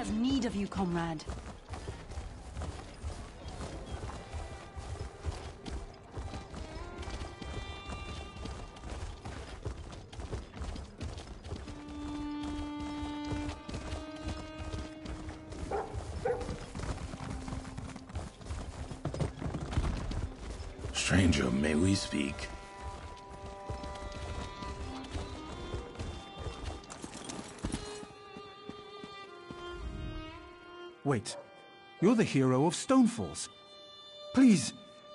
has need of you, comrade. Stranger, may we speak? Wait, you're the hero of Stonefalls. Please,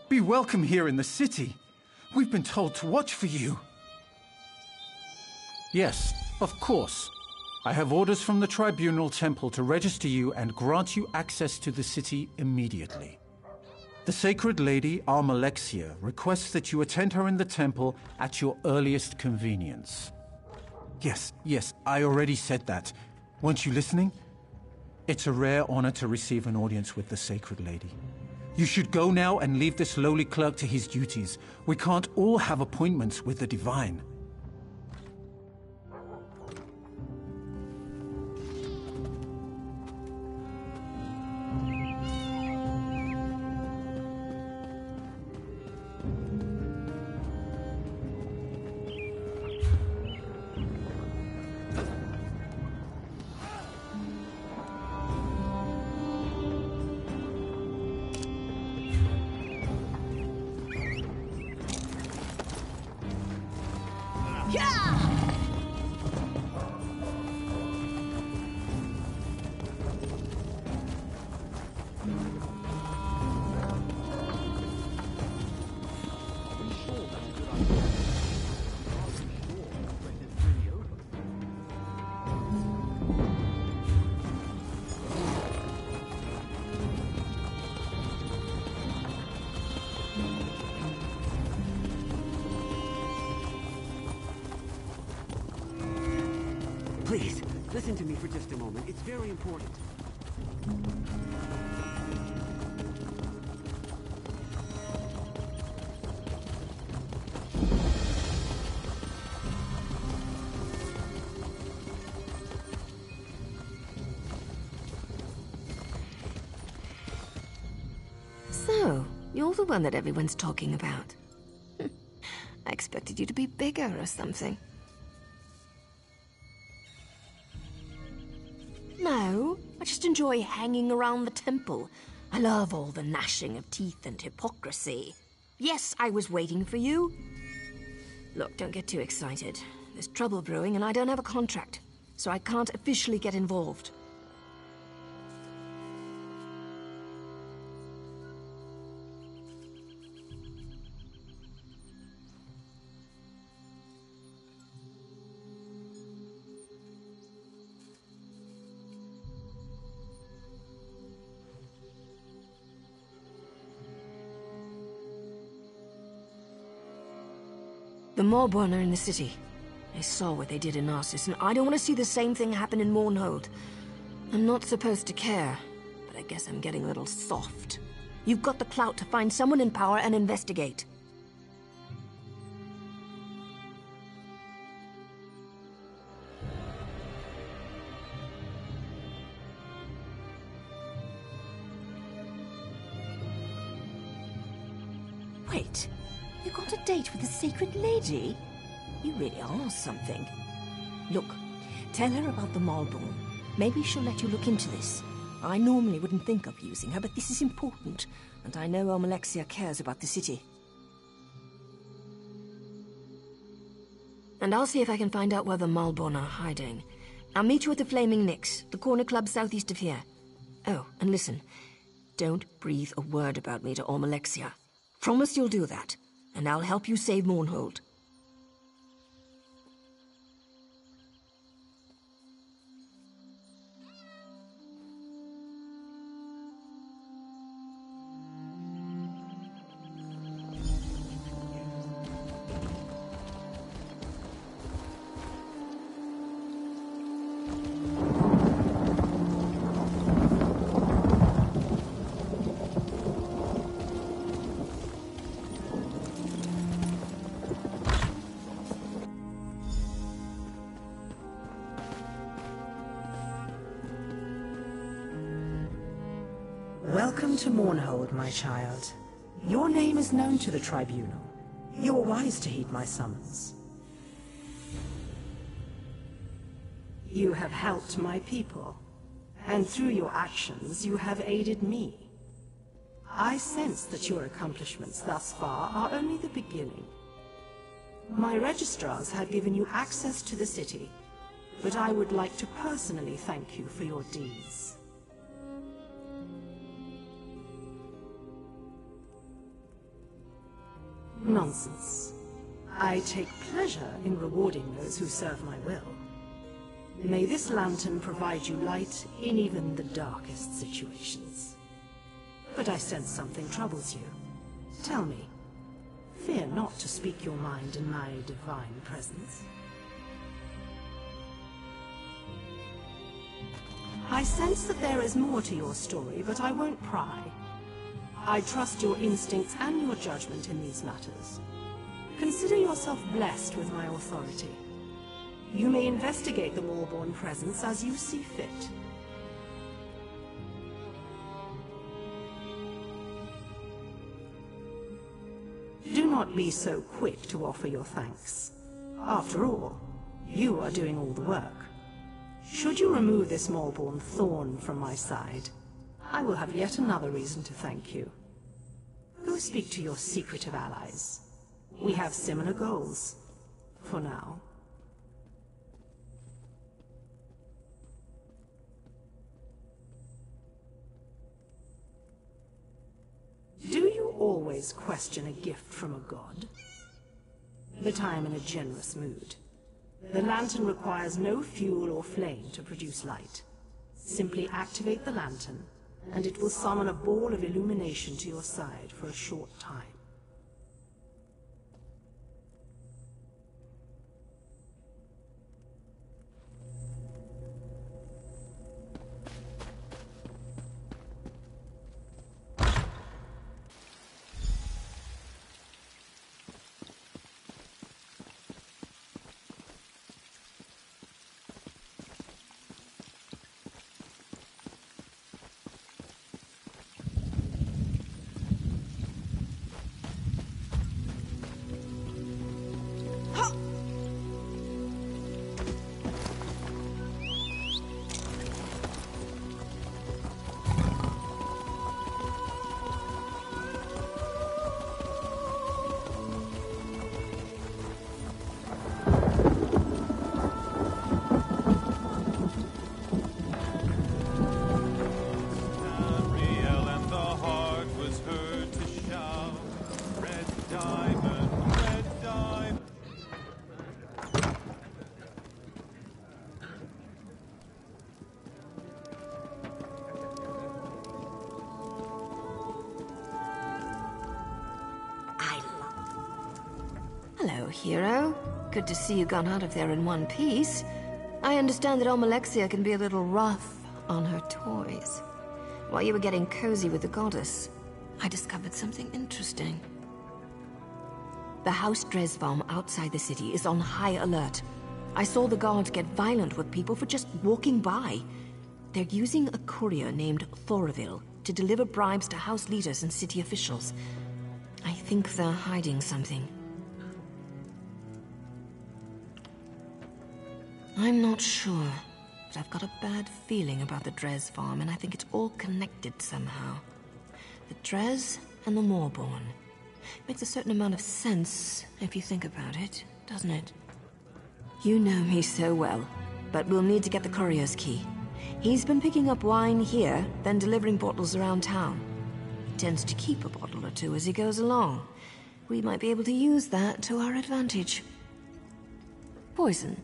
be welcome here in the city. We've been told to watch for you. Yes, of course. I have orders from the Tribunal Temple to register you and grant you access to the city immediately. The Sacred Lady, Almalexia, requests that you attend her in the temple at your earliest convenience. Yes, I already said that. Weren't you listening? It's a rare honor to receive an audience with the Sacred Lady. You should go now and leave this lowly clerk to his duties. We can't all have appointments with the Divine. Please, listen to me for just a moment. It's very important. So, you're the one that everyone's talking about. I expected you to be bigger or something. No, I just enjoy hanging around the temple. I love all the gnashing of teeth and hypocrisy. Yes, I was waiting for you. Look, don't get too excited. There's trouble brewing and I don't have a contract, so I can't officially get involved. The Morbon are in the city. I saw what they did in Narcissus, and I don't want to see the same thing happen in Mournhold. I'm not supposed to care, but I guess I'm getting a little soft. You've got the clout to find someone in power and investigate. Wait. You got a date with the Sacred Lady? You really are something. Look, tell her about the Malborn. Maybe she'll let you look into this. I normally wouldn't think of using her, but this is important, and I know Almalexia cares about the city. And I'll see if I can find out where the Malborn are hiding. I'll meet you at the Flaming Nix, the corner club southeast of here. Oh, and listen, don't breathe a word about me to Almalexia. Promise you'll do that. And I'll help you save Mournhold. Welcome to Mournhold, my child. Your name is known to the Tribunal. You are wise to heed my summons. You have helped my people, and through your actions you have aided me. I sense that your accomplishments thus far are only the beginning. My registrars have given you access to the city, but I would like to personally thank you for your deeds. Nonsense. I take pleasure in rewarding those who serve my will. May this lantern provide you light in even the darkest situations. But I sense something troubles you. Tell me. Fear not to speak your mind in my divine presence. I sense that there is more to your story, but I won't pry. I trust your instincts and your judgment in these matters. Consider yourself blessed with my authority. You may investigate the Wallborn presence as you see fit. Do not be so quick to offer your thanks. After all, you are doing all the work. Should you remove this Wallborn thorn from my side, I will have yet another reason to thank you. Go speak to your secretive allies. We have similar goals, for now. Do you always question a gift from a god? But I am in a generous mood. The lantern requires no fuel or flame to produce light. Simply activate the lantern, and it will summon a ball of illumination to your side for a short time. Hello, hero. Good to see you gone out of there in one piece. I understand that Almalexia can be a little rough on her toys. While you were getting cozy with the goddess, I discovered something interesting. The House Dresvarm outside the city is on high alert. I saw the guards get violent with people for just walking by. They're using a courier named Thoraville to deliver bribes to house leaders and city officials. I think they're hiding something. I'm not sure, but I've got a bad feeling about the Dresvarm, and I think it's all connected somehow. The Dres and the Moorborn. Makes a certain amount of sense if you think about it, doesn't it? You know me so well, but we'll need to get the courier's key. He's been picking up wine here, then delivering bottles around town. He tends to keep a bottle or two as he goes along. We might be able to use that to our advantage. Poison.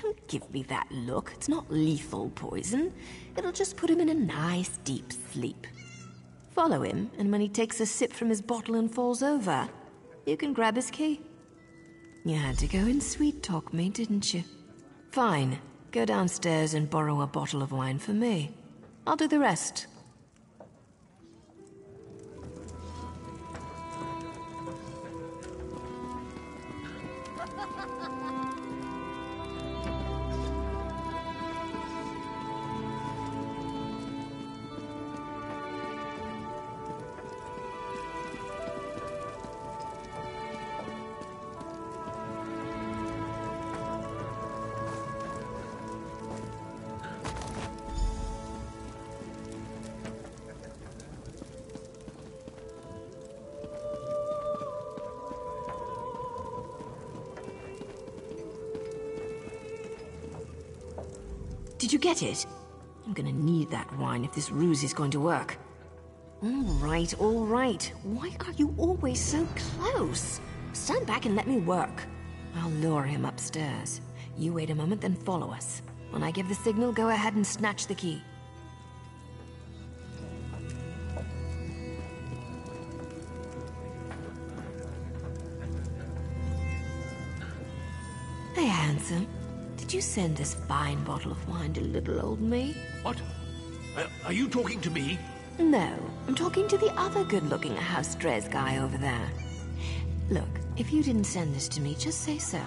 Don't give me that look. It's not lethal poison. It'll just put him in a nice deep sleep. Follow him, and when he takes a sip from his bottle and falls over, you can grab his key. You had to go and sweet-talk me, didn't you? Fine. Go downstairs and borrow a bottle of wine for me. I'll do the rest. Did you get it? I'm gonna need that wine if this ruse is going to work. All right. Why are you always so close? Stand back and let me work. I'll lure him upstairs. You wait a moment, then follow us. When I give the signal, go ahead and snatch the key. Hey, handsome. Did you send this fine bottle of wine to little old me? What? Are you talking to me? No, I'm talking to the other good-looking House Drez guy over there. Look, if you didn't send this to me, just say so.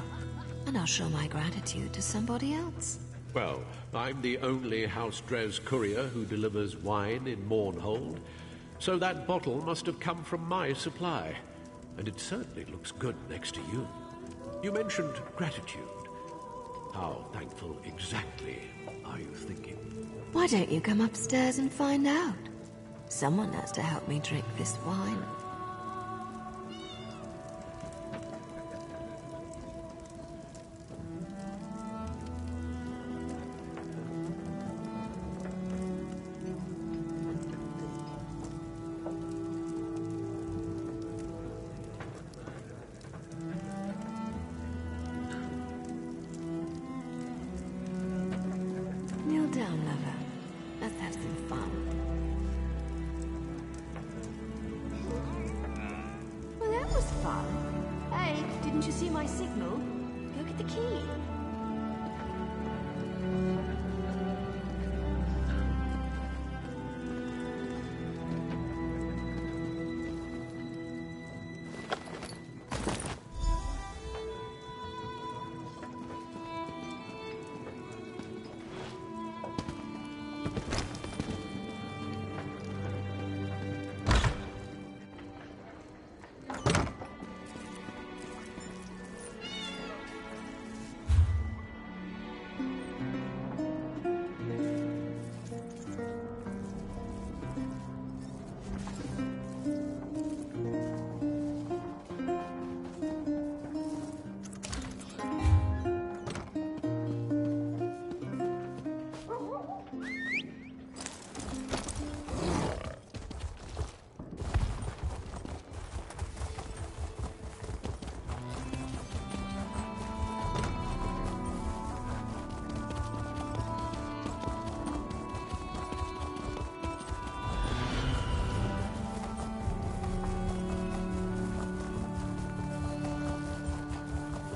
And I'll show my gratitude to somebody else. Well, I'm the only House Drez courier who delivers wine in Mournhold, so that bottle must have come from my supply. And it certainly looks good next to you. You mentioned gratitude. How thankful exactly are you thinking? Why don't you come upstairs and find out? Someone has to help me drink this wine. Kneel down, lover. Let's have some fun. Well, that was fun. Hey, didn't you see my signal? Go get the key.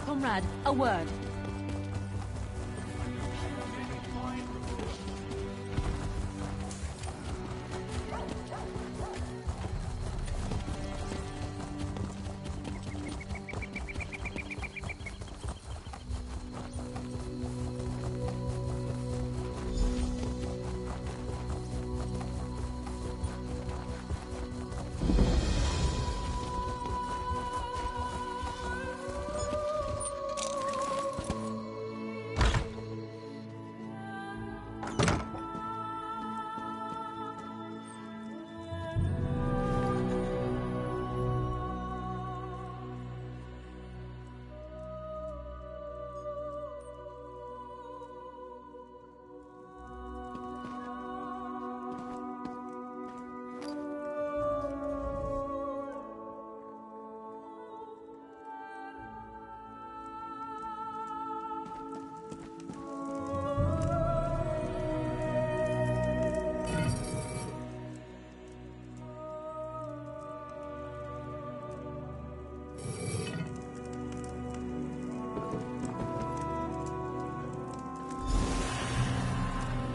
Comrade, a word.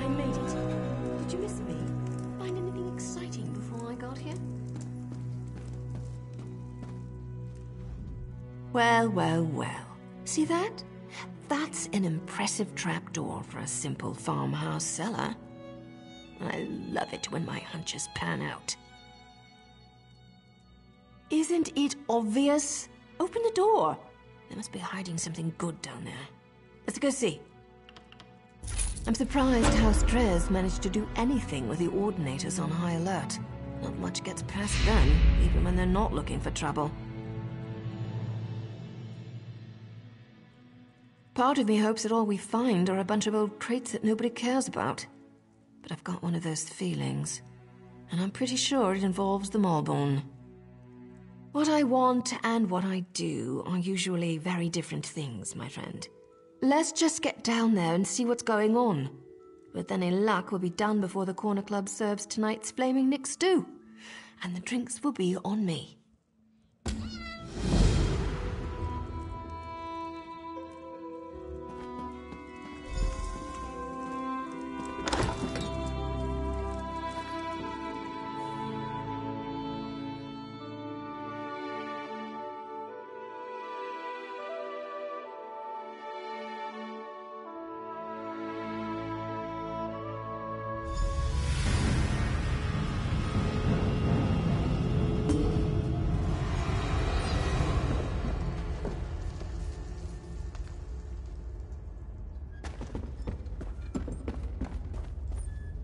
I made it. Did you miss me? Find anything exciting before I got here? Well, well, well. See that? That's an impressive trapdoor for a simple farmhouse cellar. I love it when my hunches pan out. Isn't it obvious? Open the door. They must be hiding something good down there. Let's go see. I'm surprised House Drez managed to do anything with the Ordinators on high alert. Not much gets past them, even when they're not looking for trouble. Part of me hopes that all we find are a bunch of old crates that nobody cares about. But I've got one of those feelings, and I'm pretty sure it involves the Maulborn. What I want and what I do are usually very different things, my friend. Let's just get down there and see what's going on. With any luck, we'll be done before the Corner Club serves tonight's Flaming Nick stew. And the drinks will be on me.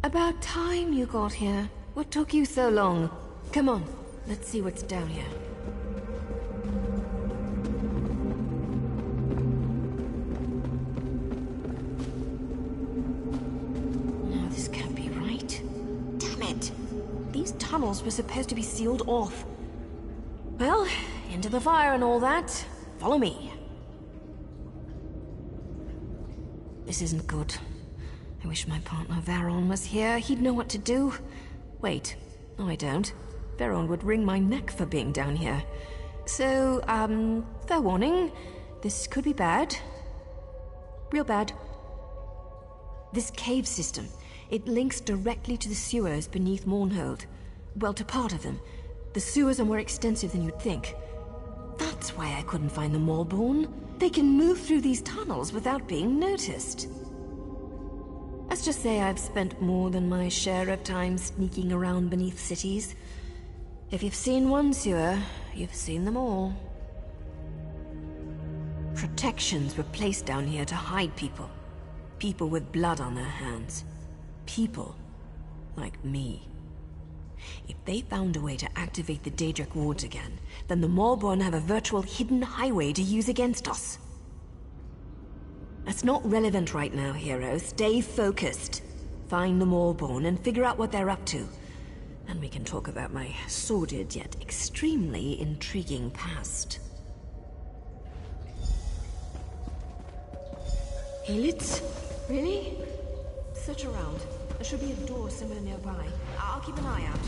About time you got here. What took you so long? Come on, let's see what's down here. No, this can't be right. Damn it! These tunnels were supposed to be sealed off. Well, into the fire and all that. Follow me. This isn't good. I wish my partner Varon was here. He'd know what to do. Wait. No, I don't. Varon would wring my neck for being down here. So, fair warning. This could be bad. Real bad. This cave system. It links directly to the sewers beneath Mournhold. Well, to part of them. The sewers are more extensive than you'd think. That's why I couldn't find the Maulborn. They can move through these tunnels without being noticed. Let's just say I've spent more than my share of time sneaking around beneath cities. If you've seen one sewer, you've seen them all. Protections were placed down here to hide people. People with blood on their hands. People like me. If they found a way to activate the Daedric wards again, then the Maulborn have a virtual hidden highway to use against us. That's not relevant right now, hero. Stay focused. Find the Maulborn and figure out what they're up to. And we can talk about my sordid yet extremely intriguing past. Helitz? Really? Search around. There should be a door somewhere nearby. I'll keep an eye out.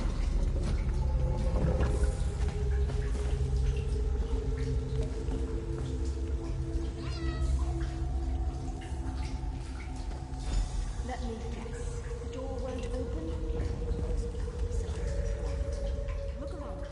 Let me guess. The door won't open? Look around.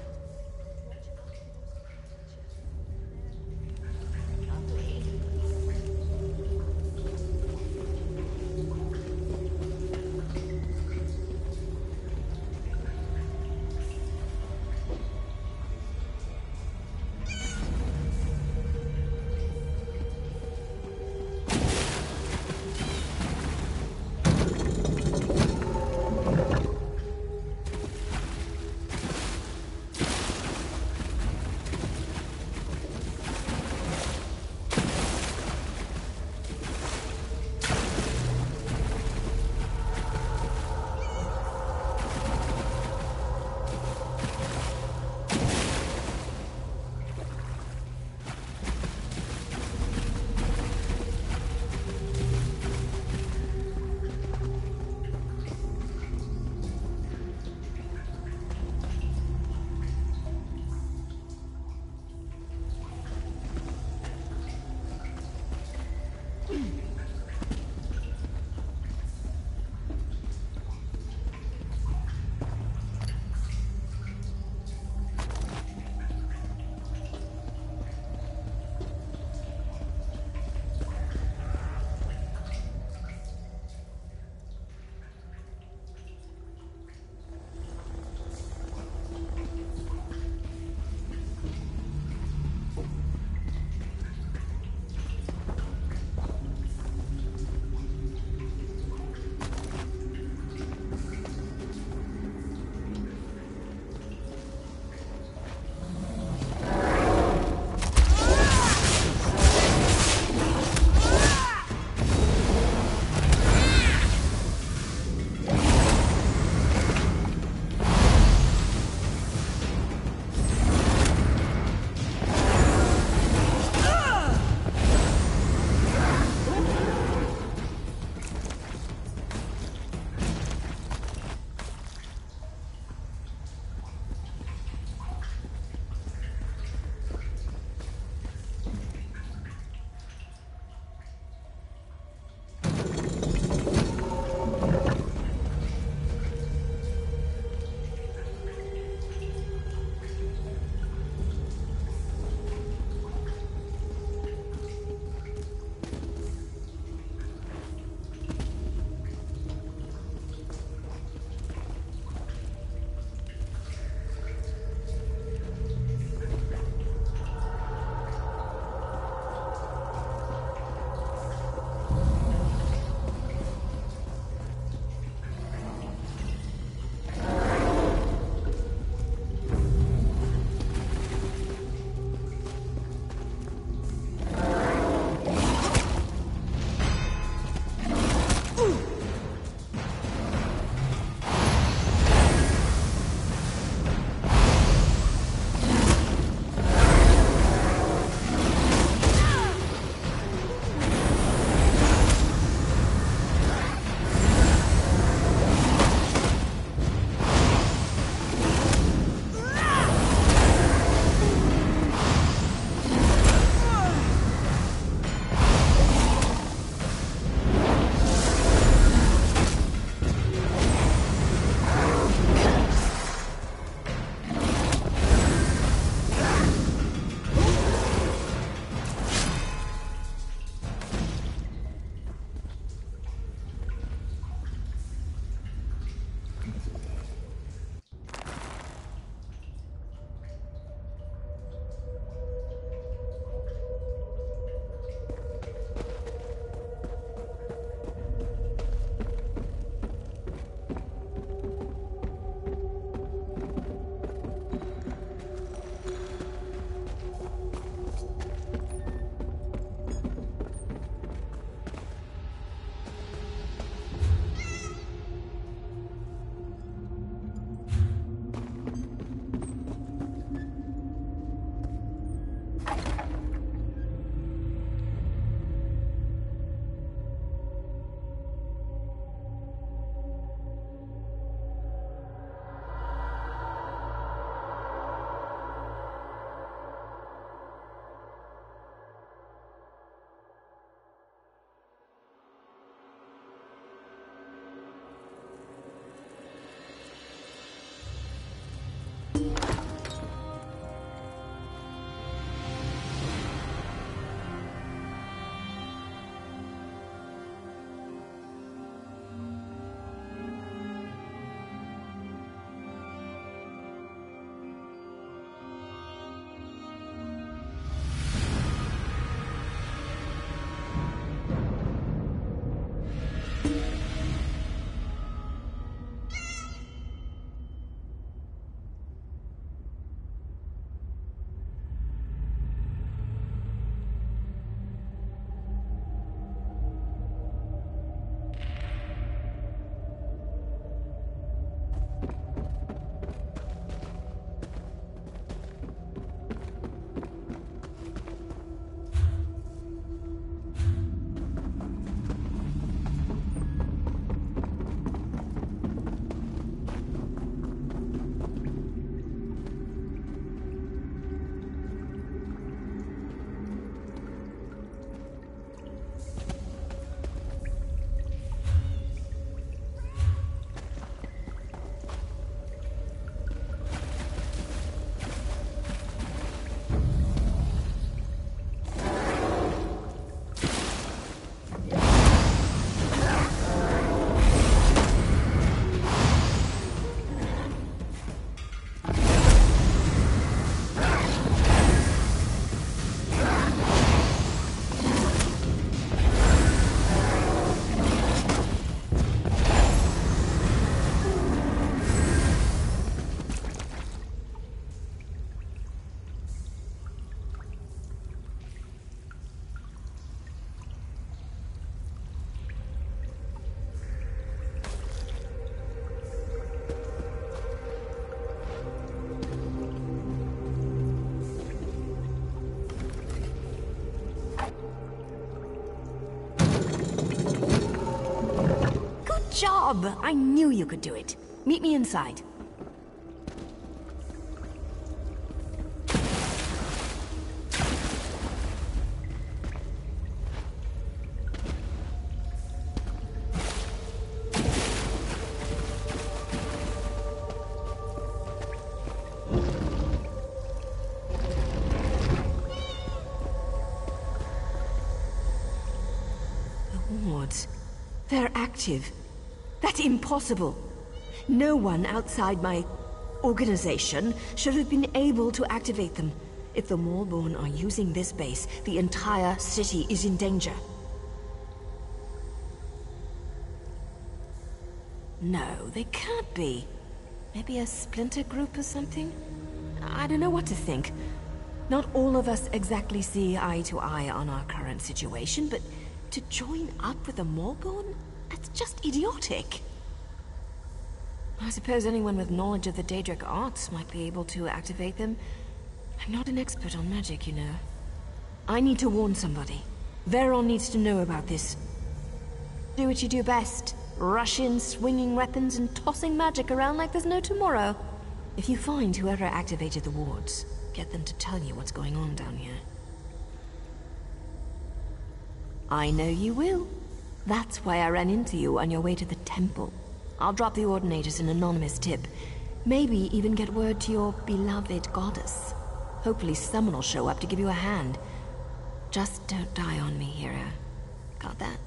job! I knew you could do it. Meet me inside. They're active. That's impossible. No one outside my organization should have been able to activate them. If the Maulborn are using this base, the entire city is in danger. No, they can't be. Maybe a splinter group or something? I don't know what to think. Not all of us exactly see eye to eye on our current situation, but to join up with the Maulborn? That's just idiotic. I suppose anyone with knowledge of the Daedric arts might be able to activate them. I'm not an expert on magic, you know. I need to warn somebody. Veron needs to know about this. Do what you do best. Rush in, swinging weapons and tossing magic around like there's no tomorrow. If you find whoever activated the wards, get them to tell you what's going on down here. I know you will. That's why I ran into you on your way to the temple. I'll drop the Ordinators an anonymous tip. Maybe even get word to your beloved goddess. Hopefully someone will show up to give you a hand. Just don't die on me, hero. Got that?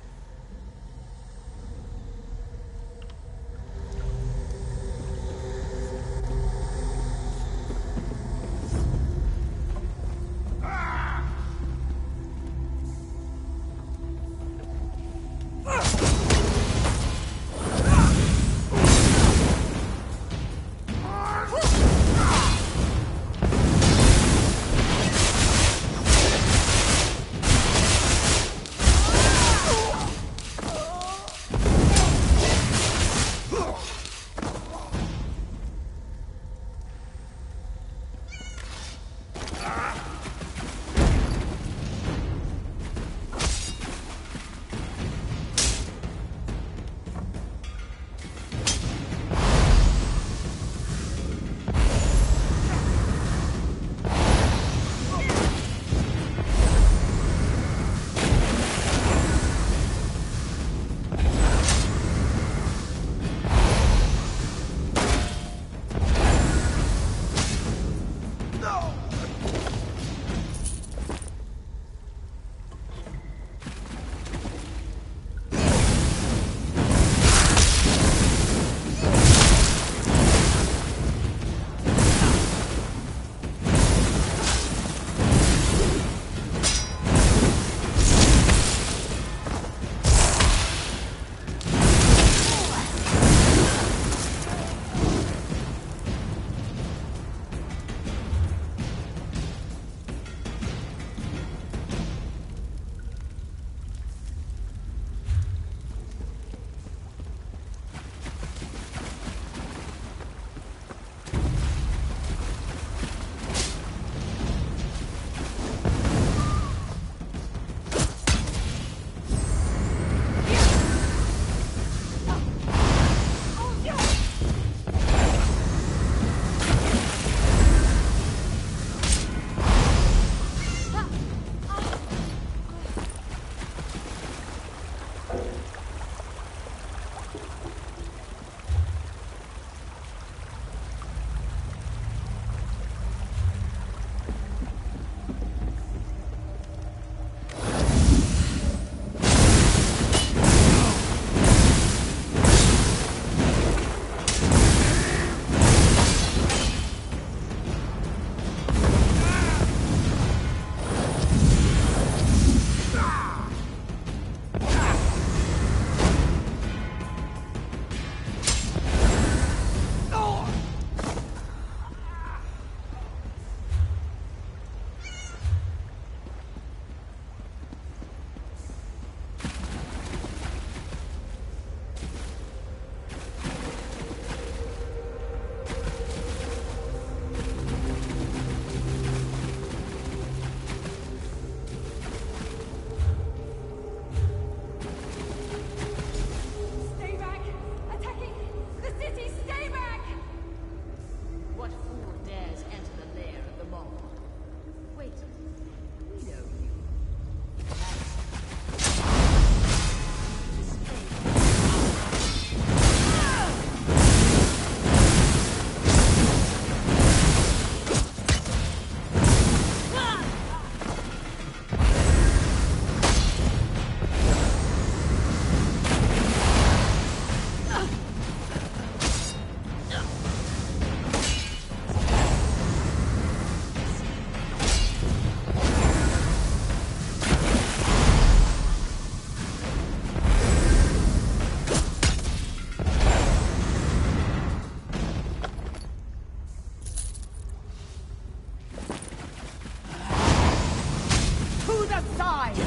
outside!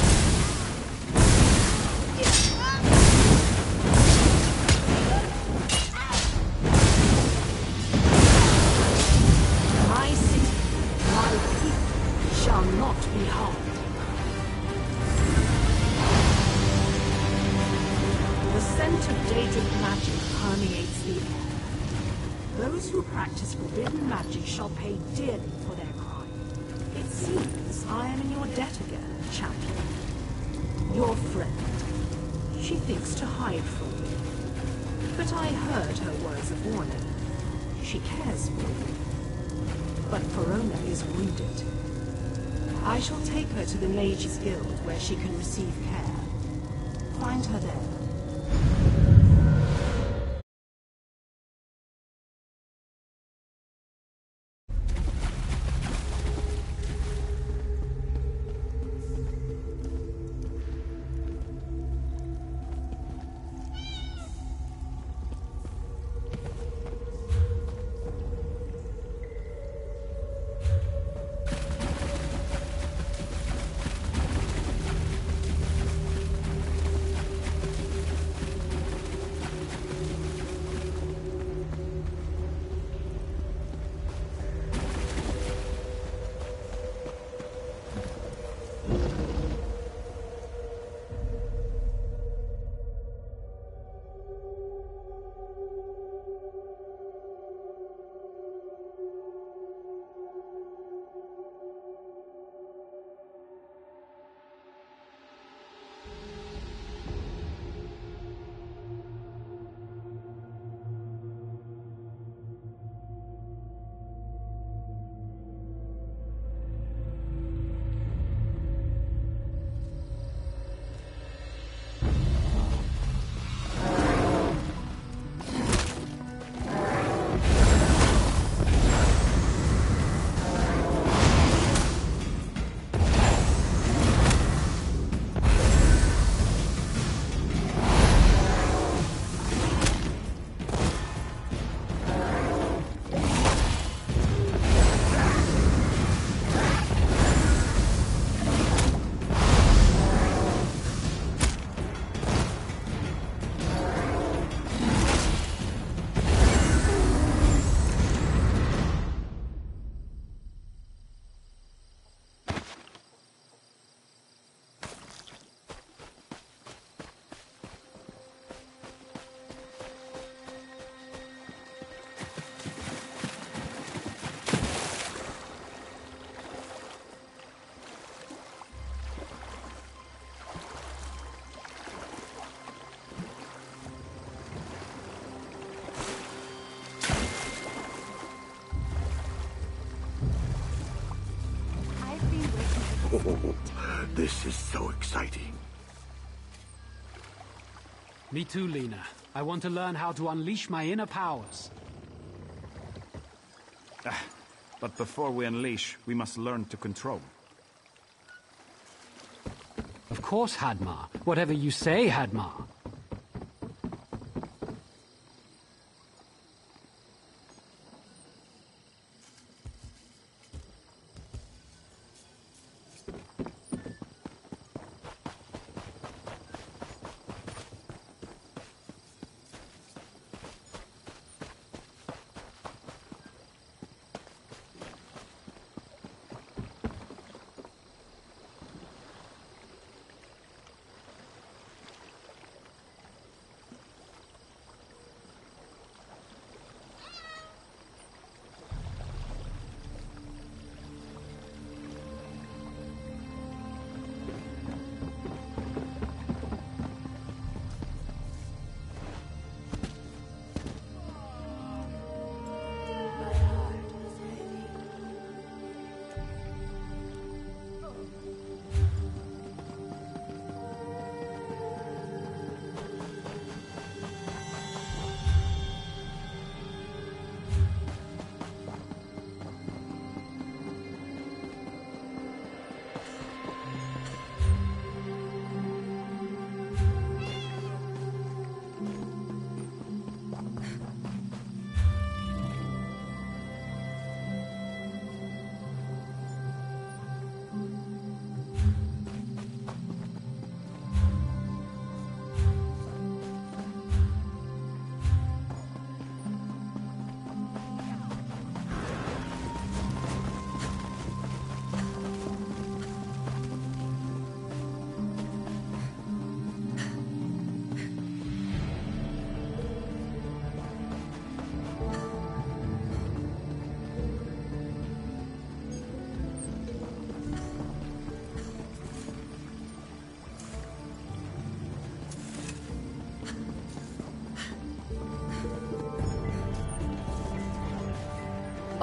My city, my people shall not be harmed. The scent of Daedric magic permeates the air. Those who practice forbidden magic shall pay dearly for their crime. It seems I am in your debt again, champion. Your friend. She thinks to hide from me. But I heard her words of warning. She cares for you. But Verona is wounded. I shall take her to the Mages Guild where she can receive care. Find her there. Oh, this is so exciting. Me too, Lena. I want to learn how to unleash my inner powers. But before we unleash, we must learn to control. Of course, Hadmar. Whatever you say, Hadmar.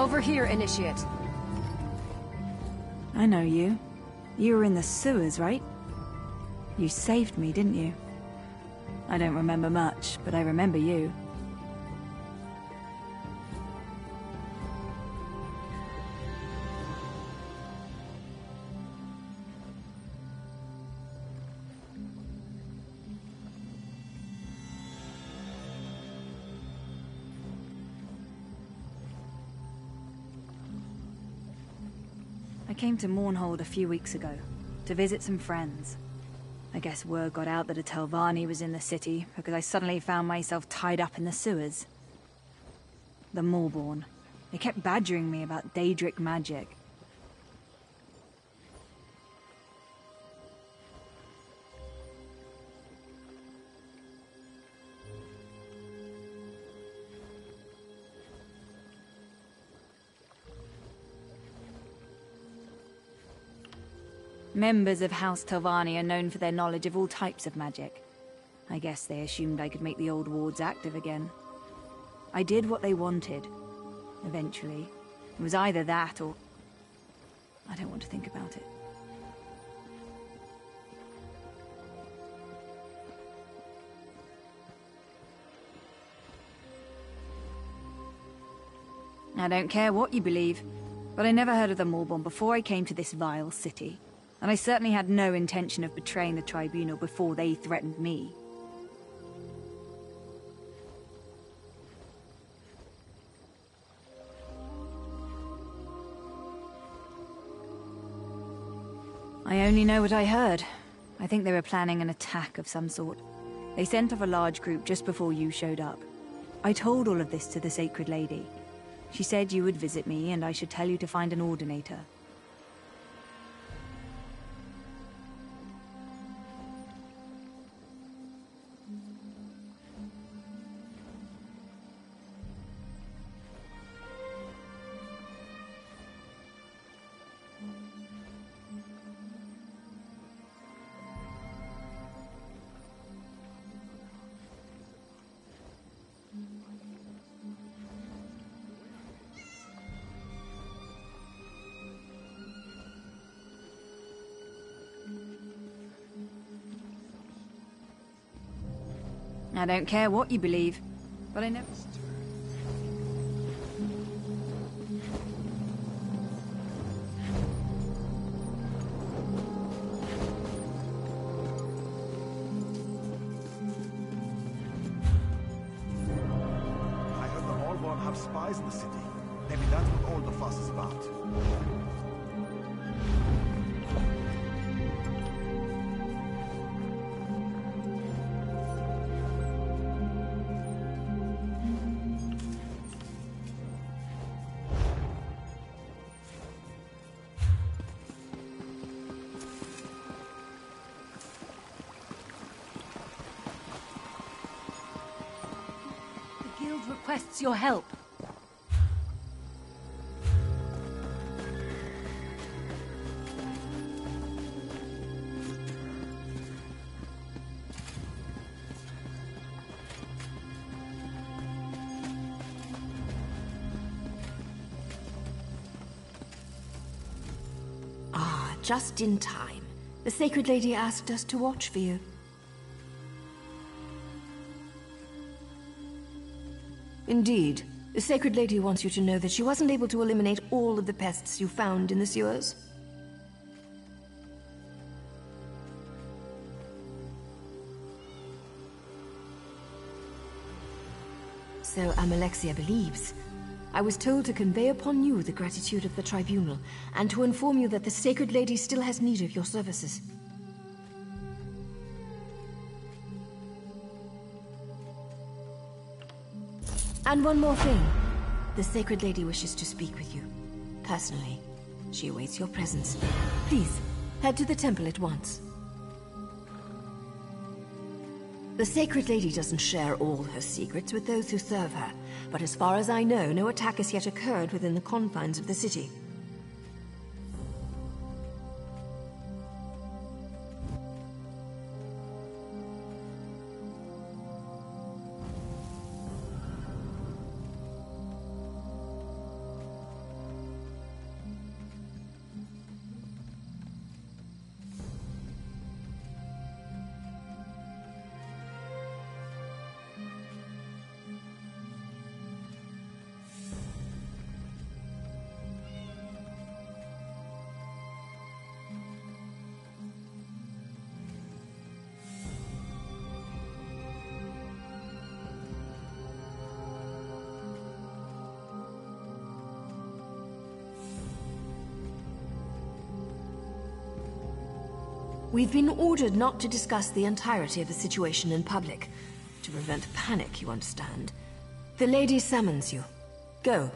Over here, Initiate. I know you. You were in the sewers, right? You saved me, didn't you? I don't remember much, but I remember you. I came to Mournhold a few weeks ago, to visit some friends. I guess word got out that a Telvanni was in the city, because I suddenly found myself tied up in the sewers. The Maulborn. They kept badgering me about Daedric magic. Members of House Telvanni are known for their knowledge of all types of magic. I guess they assumed I could make the old wards active again. I did what they wanted. Eventually. It was either that or... I don't want to think about it. I don't care what you believe, but I never heard of the Maulborn before I came to this vile city. And I certainly had no intention of betraying the Tribunal before they threatened me. I only know what I heard. I think they were planning an attack of some sort. They sent off a large group just before you showed up. I told all of this to the Sacred Lady. She said you would visit me and I should tell you to find an Ordinator. I don't care what you believe, but I never... I heard the Maulborn have spies in the city. Maybe that's what all the fuss is about. The guild requests your help. Ah, just in time. The Sacred Lady asked us to watch for you. Indeed. The Sacred Lady wants you to know that she wasn't able to eliminate all of the pests you found in the sewers. So Amalexia believes. I was told to convey upon you the gratitude of the Tribunal, and to inform you that the Sacred Lady still has need of your services. And one more thing. The Sacred Lady wishes to speak with you. Personally. She awaits your presence. Please, head to the temple at once. The Sacred Lady doesn't share all her secrets with those who serve her, but as far as I know, no attack has yet occurred within the confines of the city. We've been ordered not to discuss the entirety of the situation in public. To prevent panic, you understand. The lady summons you. Go.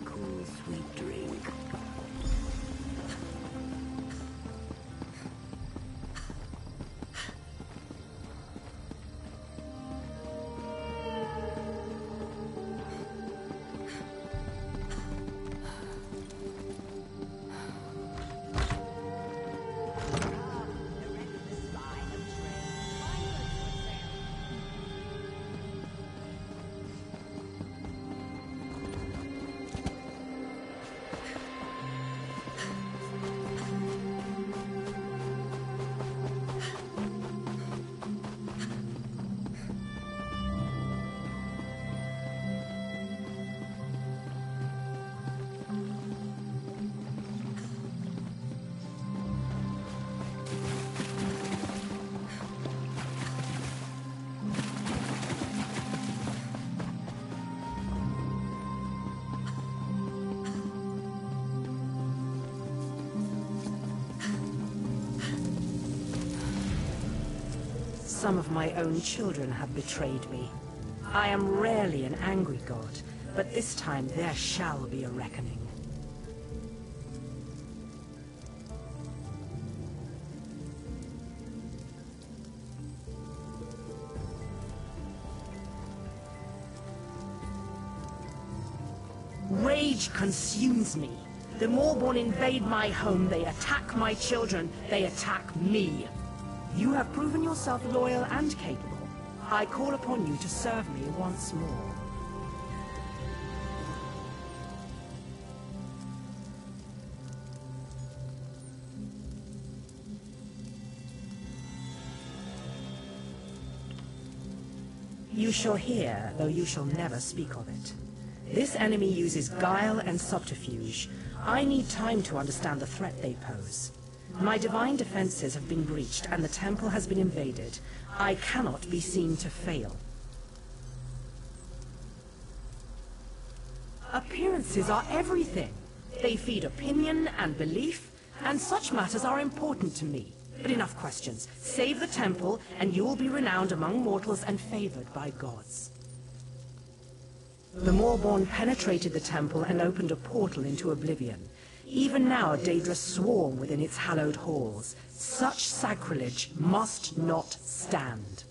Cool, sweet drink. Some of my own children have betrayed me. I am rarely an angry god, but this time there shall be a reckoning. Rage consumes me. The Moorborn invade my home, they attack my children, they attack me. You have proven yourself loyal and capable. I call upon you to serve me once more. You shall hear, though you shall never speak of it. This enemy uses guile and subterfuge. I need time to understand the threat they pose. My divine defenses have been breached and the temple has been invaded. I cannot be seen to fail. Appearances are everything. They feed opinion and belief, and such matters are important to me. But enough questions. Save the temple, and you will be renowned among mortals and favored by gods. The Moorborn penetrated the temple and opened a portal into oblivion. Even now, Daedra swarm within its hallowed halls. Such sacrilege must not stand.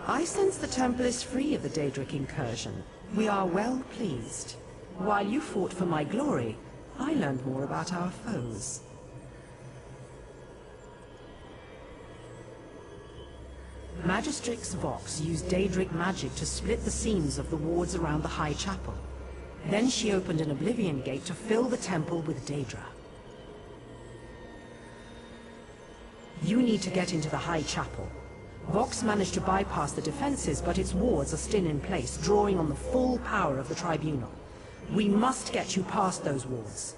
I sense the temple is free of the Daedric incursion. We are well pleased. While you fought for my glory, I learned more about our foes. Magistrix Vox used Daedric magic to split the seams of the wards around the High Chapel. Then she opened an Oblivion Gate to fill the temple with Daedra. You need to get into the High Chapel. Vox managed to bypass the defenses, but its wards are still in place, drawing on the full power of the Tribunal. We must get you past those wards.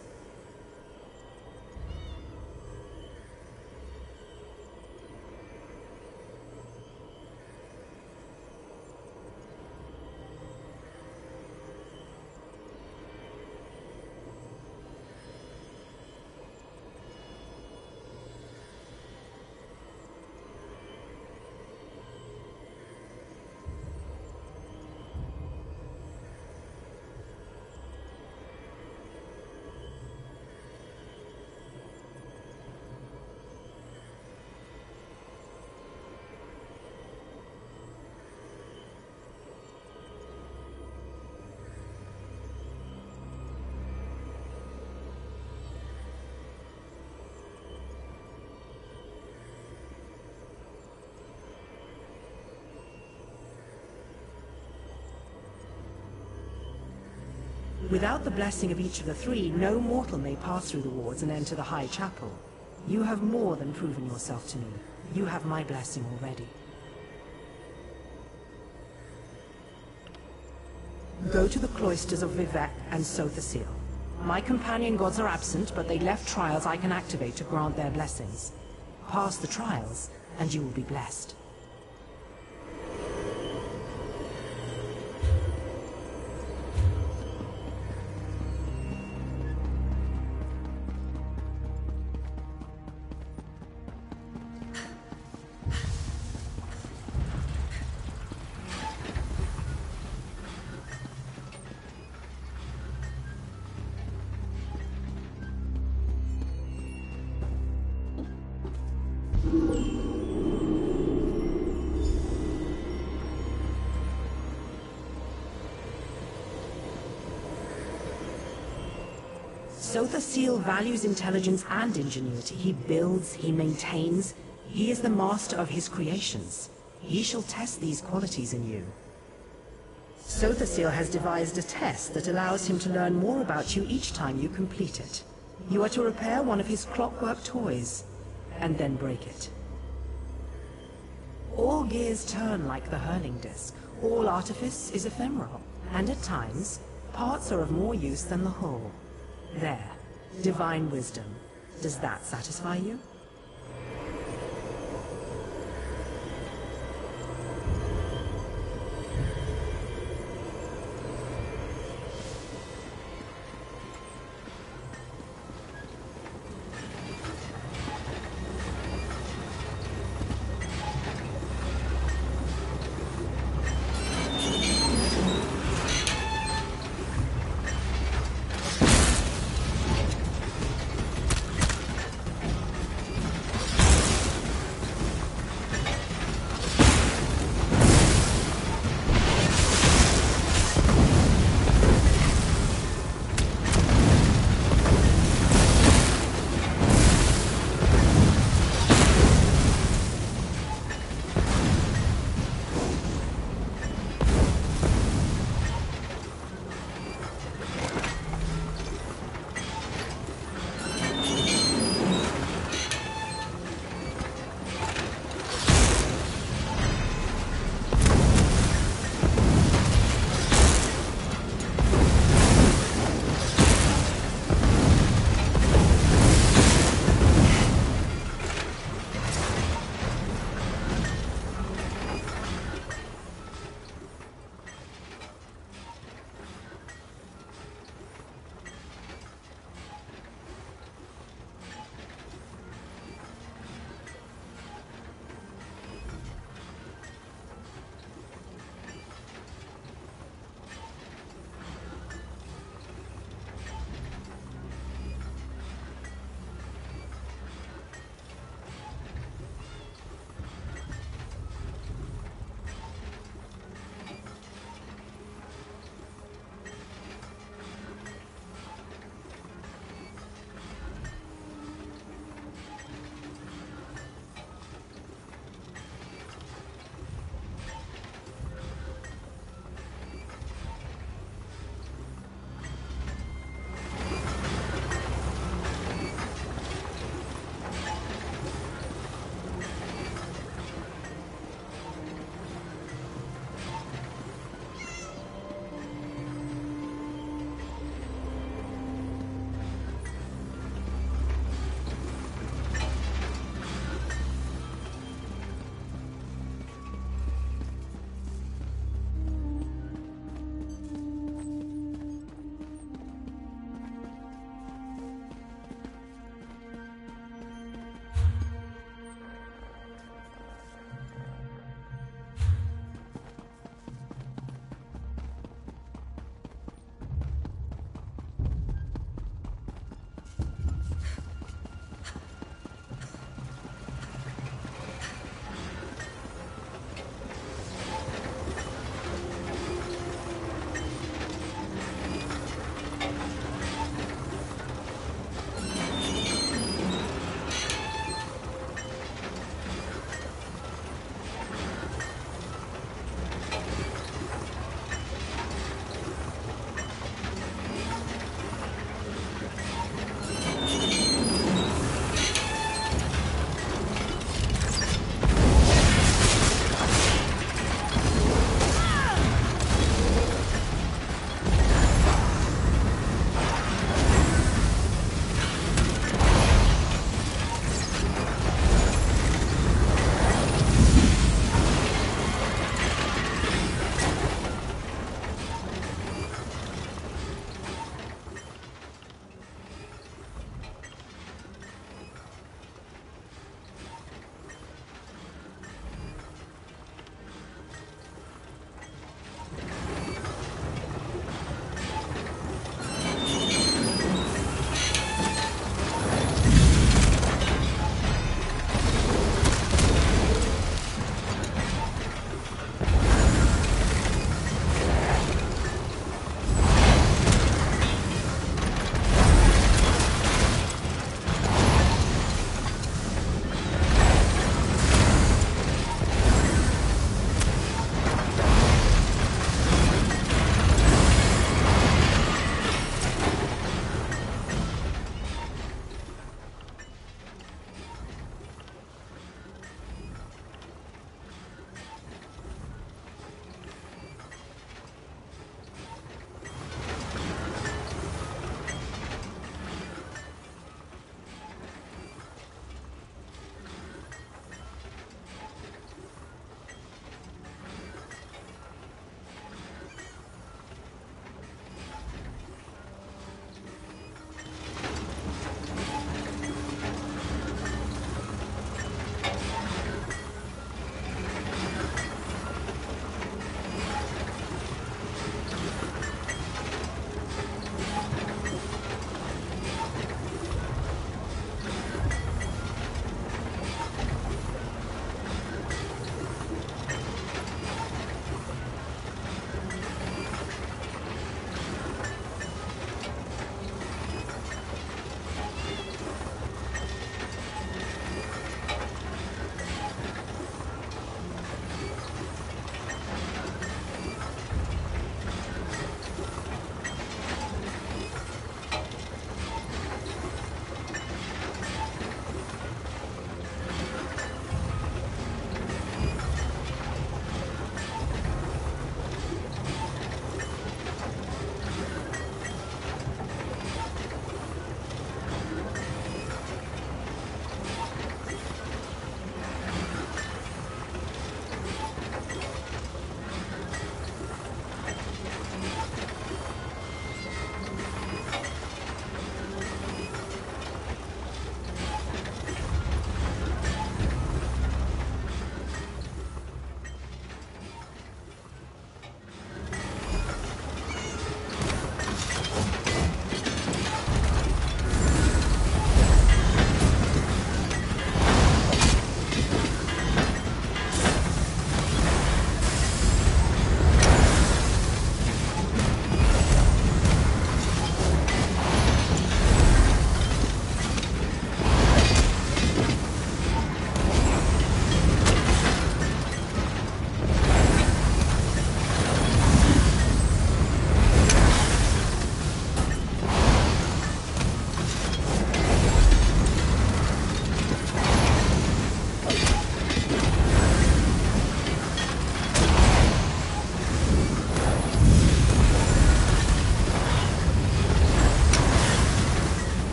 Without the blessing of each of the three, no mortal may pass through the wards and enter the High Chapel. You have more than proven yourself to me. You have my blessing already. Go to the cloisters of Vivec and Sothasil. My companion gods are absent, but they left trials I can activate to grant their blessings. Pass the trials, and you will be blessed. Sothasil values intelligence and ingenuity. He builds, he maintains. He is the master of his creations. He shall test these qualities in you. Sothasil has devised a test that allows him to learn more about you each time you complete it. You are to repair one of his clockwork toys, and then break it. All gears turn like the hurling disc. All artifice is ephemeral, and at times, parts are of more use than the whole. There. Divine wisdom. Does that satisfy you?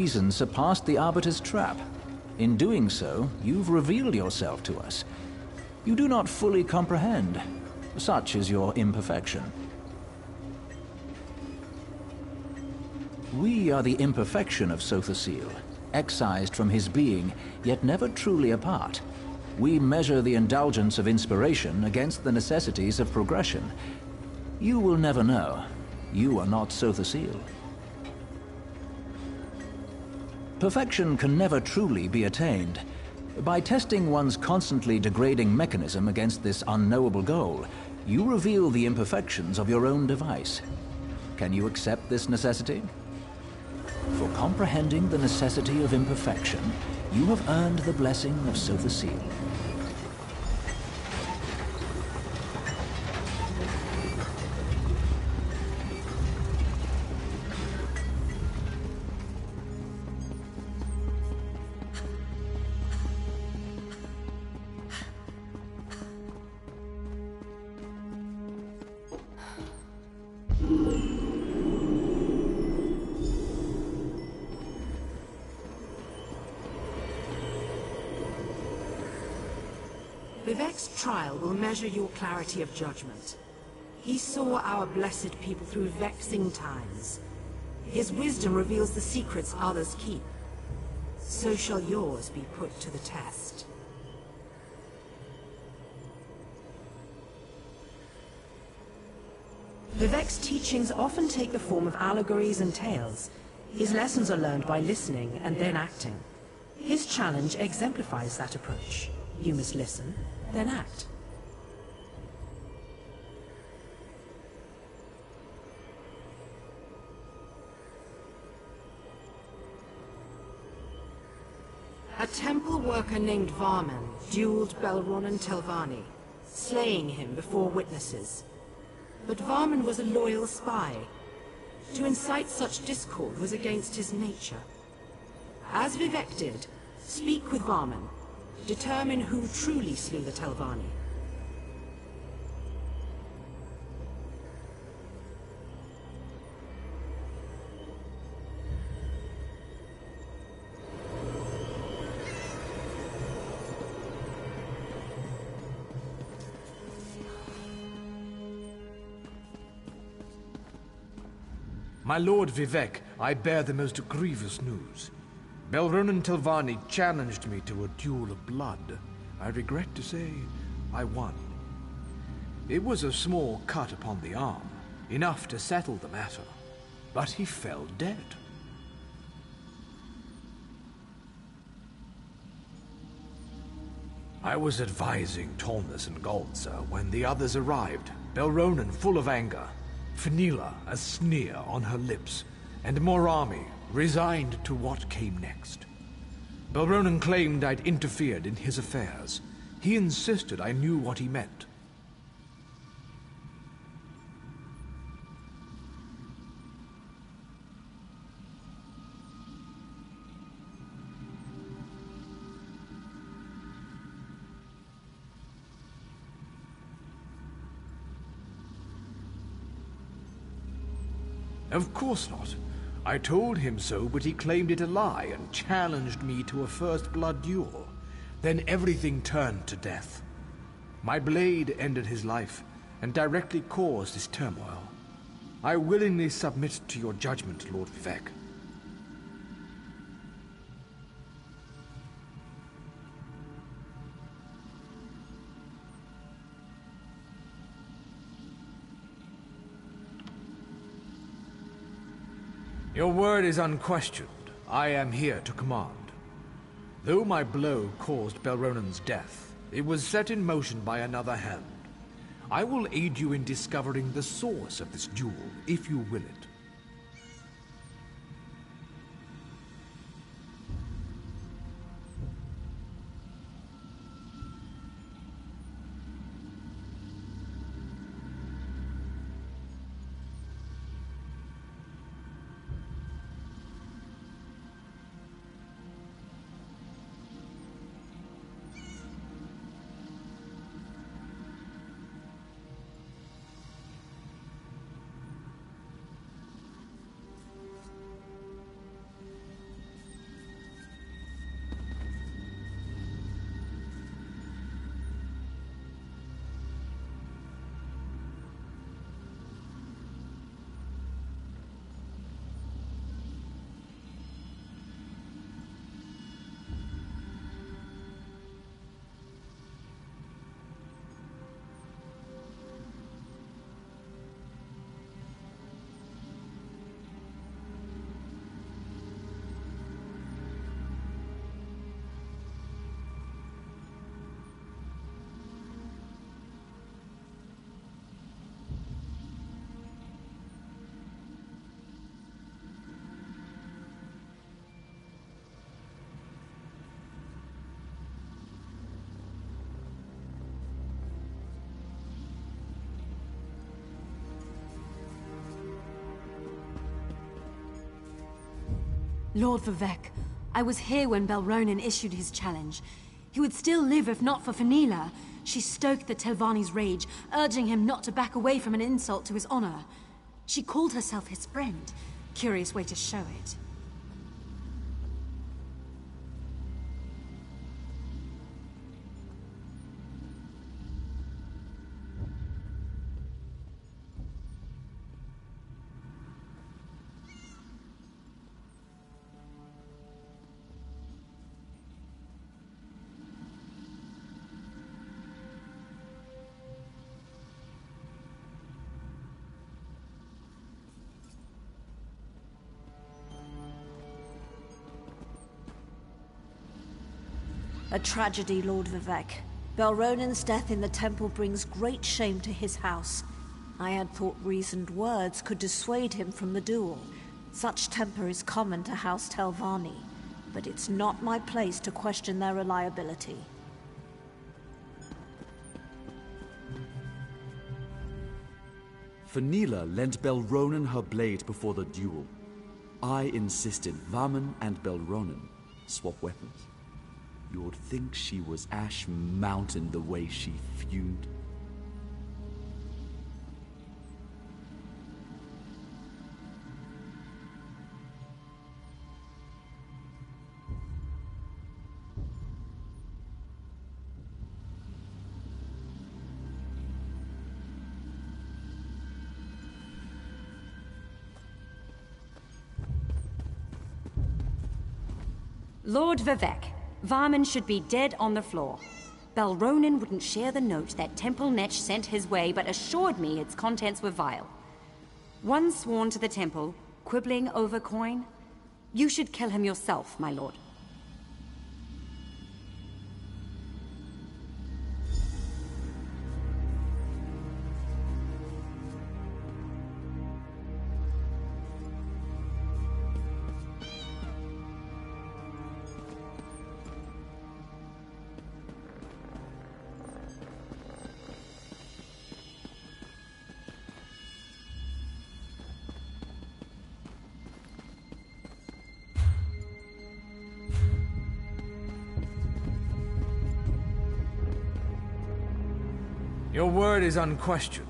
reason surpassed the Arbiter's trap. In doing so, you've revealed yourself to us. You do not fully comprehend. Such is your imperfection. We are the imperfection of Sothasil, excised from his being, yet never truly apart. We measure the indulgence of inspiration against the necessities of progression. You will never know. You are not Sothasil. Perfection can never truly be attained. By testing one's constantly degrading mechanism against this unknowable goal, you reveal the imperfections of your own device. Can you accept this necessity? For comprehending the necessity of imperfection, you have earned the blessing of Sothasil. Vivek's trial will measure your clarity of judgment. He saw our blessed people through vexing times. His wisdom reveals the secrets others keep. So shall yours be put to the test. Vivek's teachings often take the form of allegories and tales. His lessons are learned by listening and then acting. His challenge exemplifies that approach. You must listen, then act. A temple worker named Varman dueled Belronan Telvanni, slaying him before witnesses. But Varman was a loyal spy. To incite such discord was against his nature. As Vivek did, speak with Varman. Determine who truly slew the Telvanni. My lord Vivek, I bear the most grievous news. Belronan Telvanni challenged me to a duel of blood. I regret to say, I won. It was a small cut upon the arm, enough to settle the matter, but he fell dead. I was advising Tolnas and Galtza when the others arrived, Belronan full of anger, Fenila a sneer on her lips, and Morami resigned to what came next. Belronan claimed I'd interfered in his affairs. He insisted I knew what he meant. Of course not. I told him so, but he claimed it a lie and challenged me to a first-blood duel. Then everything turned to death. My blade ended his life and directly caused his turmoil. I willingly submit to your judgment, Lord Vivek. Your word is unquestioned. I am here to command. Though my blow caused Belronan's death, it was set in motion by another hand. I will aid you in discovering the source of this duel, if you will it. Lord Vivek, I was here when Belronen issued his challenge. He would still live if not for Fenila. She stoked the Telvanni's rage, urging him not to back away from an insult to his honor. She called herself his friend. Curious way to show it. A tragedy, Lord Vivek. Belronen's death in the temple brings great shame to his house. I had thought reasoned words could dissuade him from the duel. Such temper is common to House Telvanni, but it's not my place to question their reliability. Fenila lent Belronen her blade before the duel. I insisted Vaman and Belronen swap weapons. You'd think she was Ash Mountain the way she fumed. Lord Vivek, Varman should be dead on the floor. Belronen wouldn't share the note that Temple Netch sent his way, but assured me its contents were vile. One sworn to the temple, quibbling over coin. You should kill him yourself, my lord. Your word is unquestioned.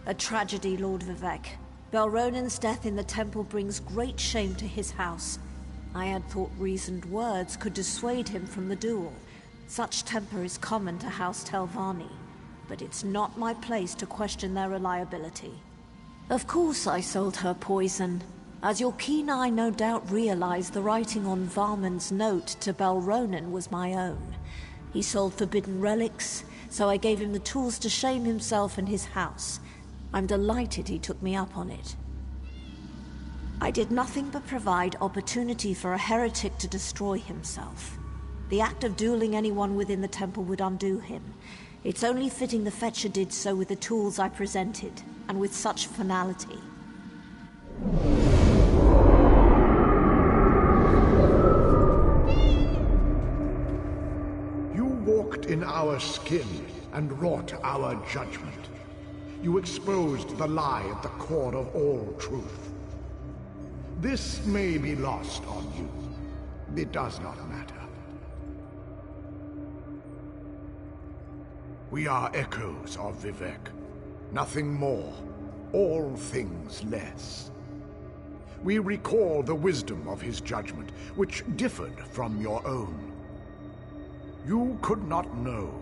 A tragedy, Lord Vivek. Belronen's death in the temple brings great shame to his house. I had thought reasoned words could dissuade him from the duel. Such temper is common to House Telvanni, but it's not my place to question their reliability. Of course I sold her poison. As your keen eye no doubt realized, the writing on Varman's note to Belronen was my own. He sold forbidden relics, so I gave him the tools to shame himself and his house. I'm delighted he took me up on it. I did nothing but provide opportunity for a heretic to destroy himself. The act of dueling anyone within the temple would undo him. It's only fitting the Fetcher did so with the tools I presented, and with such finality. You walked in our skin and wrought our judgment. You exposed the lie at the core of all truth. This may be lost on you. It does not matter. We are echoes of Vivek. Nothing more. All things less. We recall the wisdom of his judgment, which differed from your own. You could not know.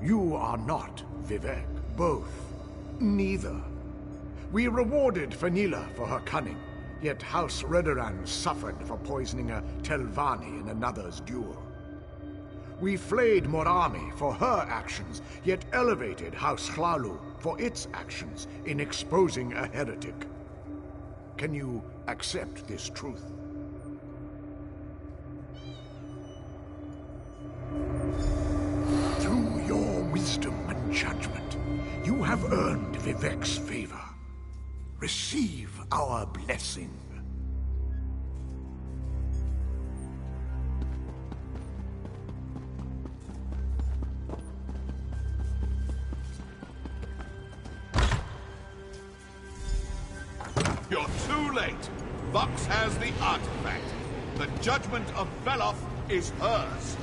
You are not Vivek. Both. Neither. We rewarded Fenila for her cunning. Yet House Redoran suffered for poisoning a Telvanni in another's duel. We flayed Morami for her actions, yet elevated House Hlalu for its actions in exposing a heretic. Can you accept this truth? Through your wisdom and judgment, You have earned Vivek's favor. Receive our blessing. You're too late. Vox has the artifact. The judgment of Veloth is hers.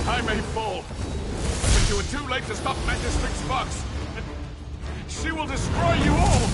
I may fall, but you are too late to stop Magistrix Vox. She will destroy you all!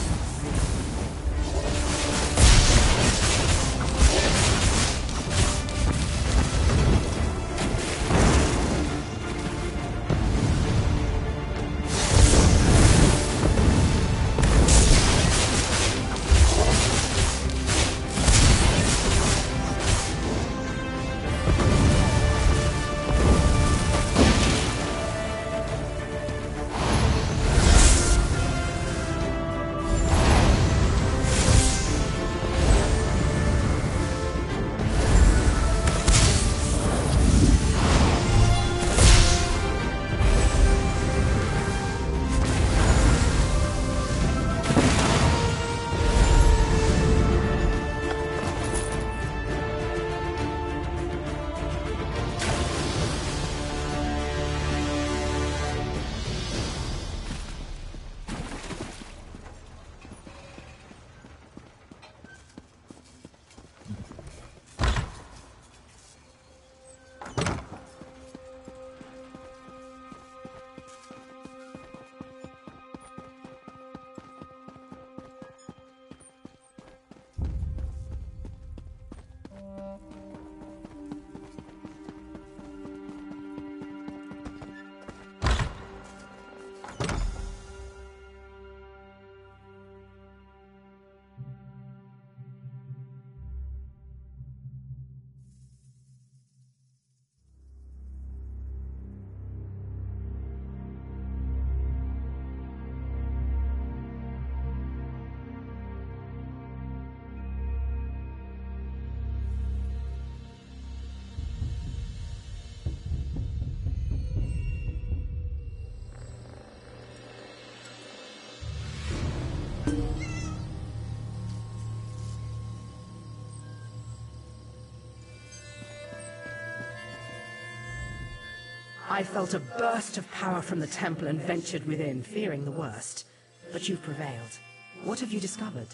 I felt a burst of power from the temple and ventured within, fearing the worst. But you've prevailed. What have you discovered?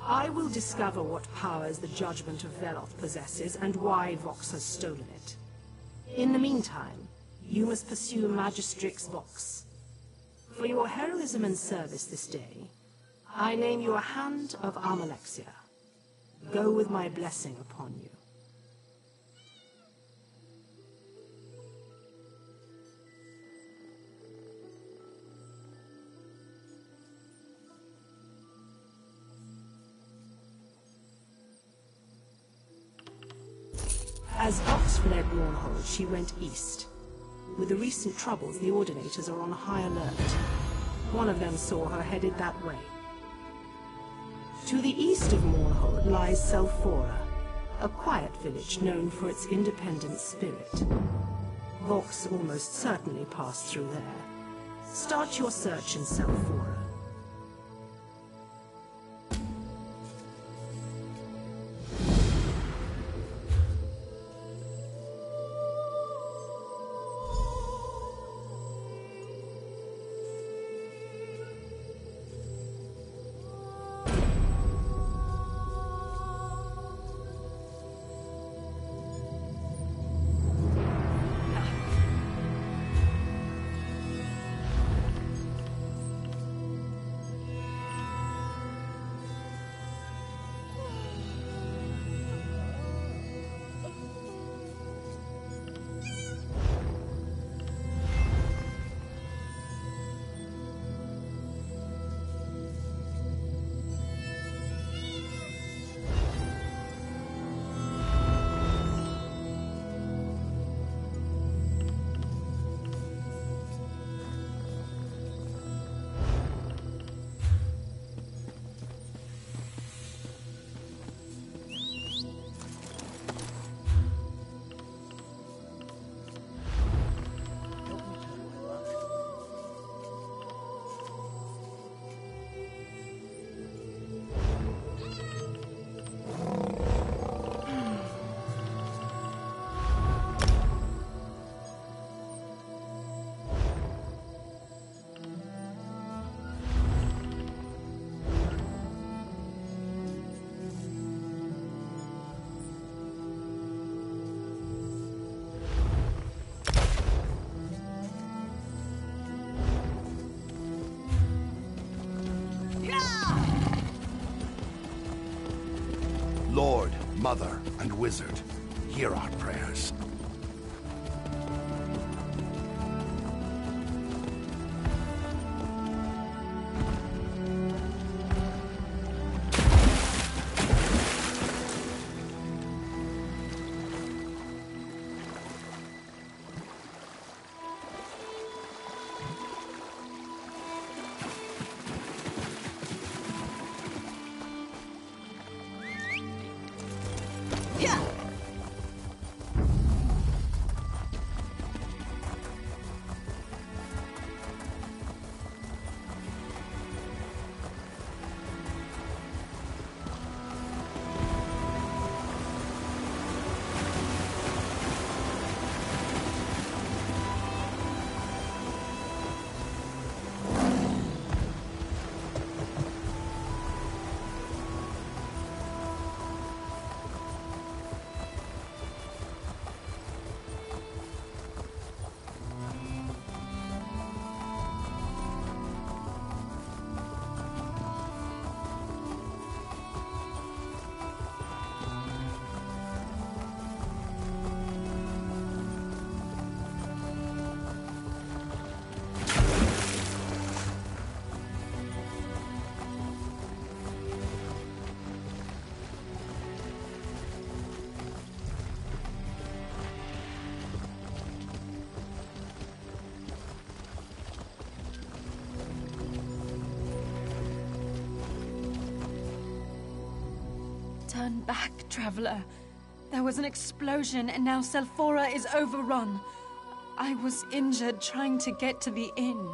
I will discover what powers the judgment of Veloth possesses and why Vox has stolen it. In the meantime, you must pursue Magistrix Vox. For your heroism and service this day, I name you a Hand of Armalexia. Go with my blessing upon you. As Vox fled Mournhold, she went east. With the recent troubles, the Ordinators are on high alert. One of them saw her headed that way. To the east of Mournhold lies Selphora, a quiet village known for its independent spirit. Vox almost certainly passed through there. Start your search in Selphora. Mother and Wizard, hear our prayers. Turn back, Traveler. There was an explosion, and now Selphora is overrun. I was injured trying to get to the inn.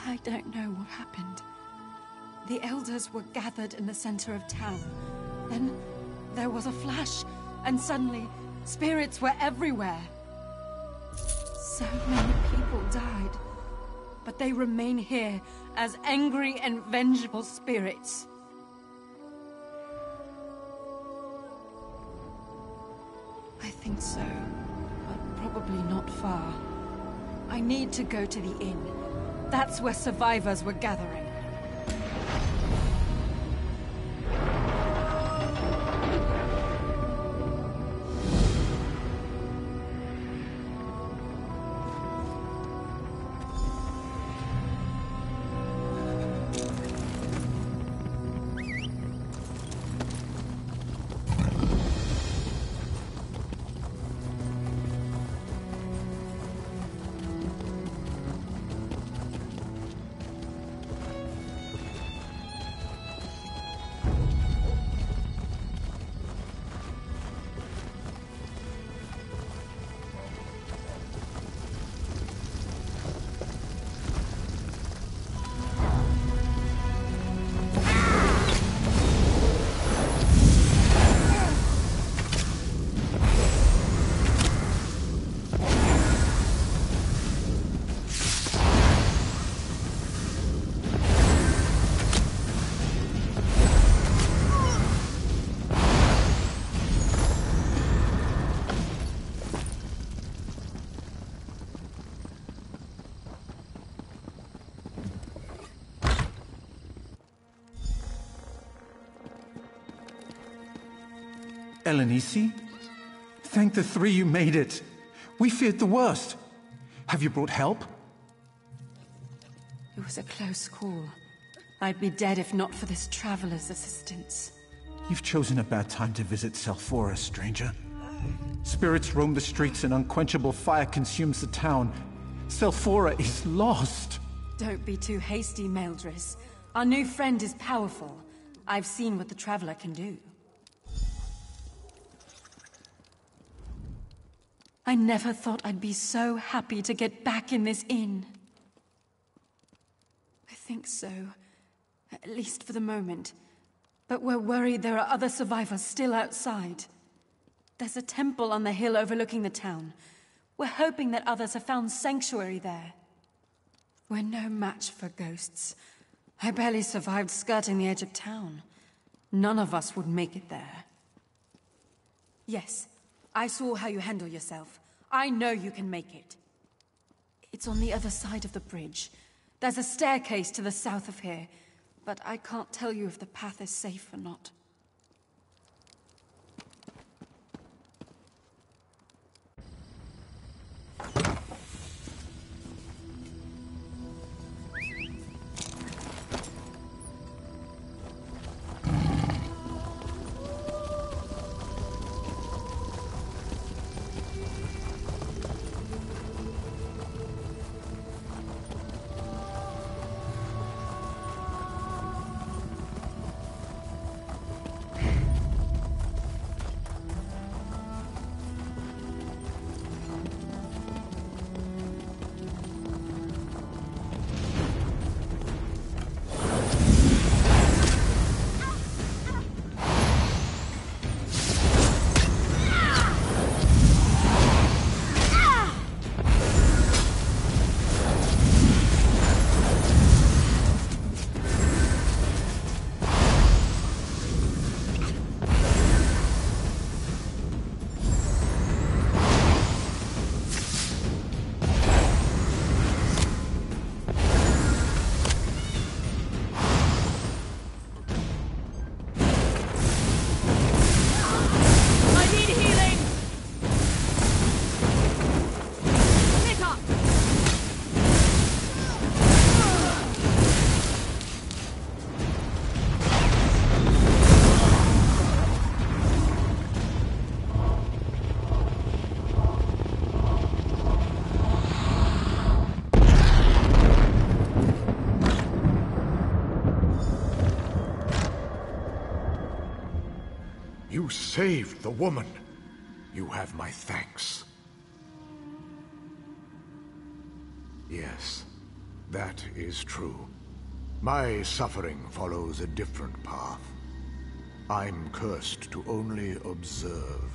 I don't know what happened. The elders were gathered in the center of town. Then there was a flash, and suddenly, spirits were everywhere. So many people died. But they remain here as angry and vengeful spirits. I think so, but probably not far. I need to go to the inn. That's where survivors were gathering. Elenisi? Thank the three you made it. We feared the worst. Have you brought help? It was a close call. I'd be dead if not for this traveler's assistance. You've chosen a bad time to visit Selphora, stranger. Spirits roam the streets and unquenchable fire consumes the town. Selphora is lost. Don't be too hasty, Meldris. Our new friend is powerful. I've seen what the traveler can do. I never thought I'd be so happy to get back in this inn. I think so. At least for the moment. But we're worried there are other survivors still outside. There's a temple on the hill overlooking the town. We're hoping that others have found sanctuary there. We're no match for ghosts. I barely survived skirting the edge of town. None of us would make it there. Yes, I saw how you handle yourself. I know you can make it. It's on the other side of the bridge. There's a staircase to the south of here. but I can't tell you if the path is safe or not. You saved the woman. You have my thanks. Yes, that is true. My suffering follows a different path. I'm cursed to only observe.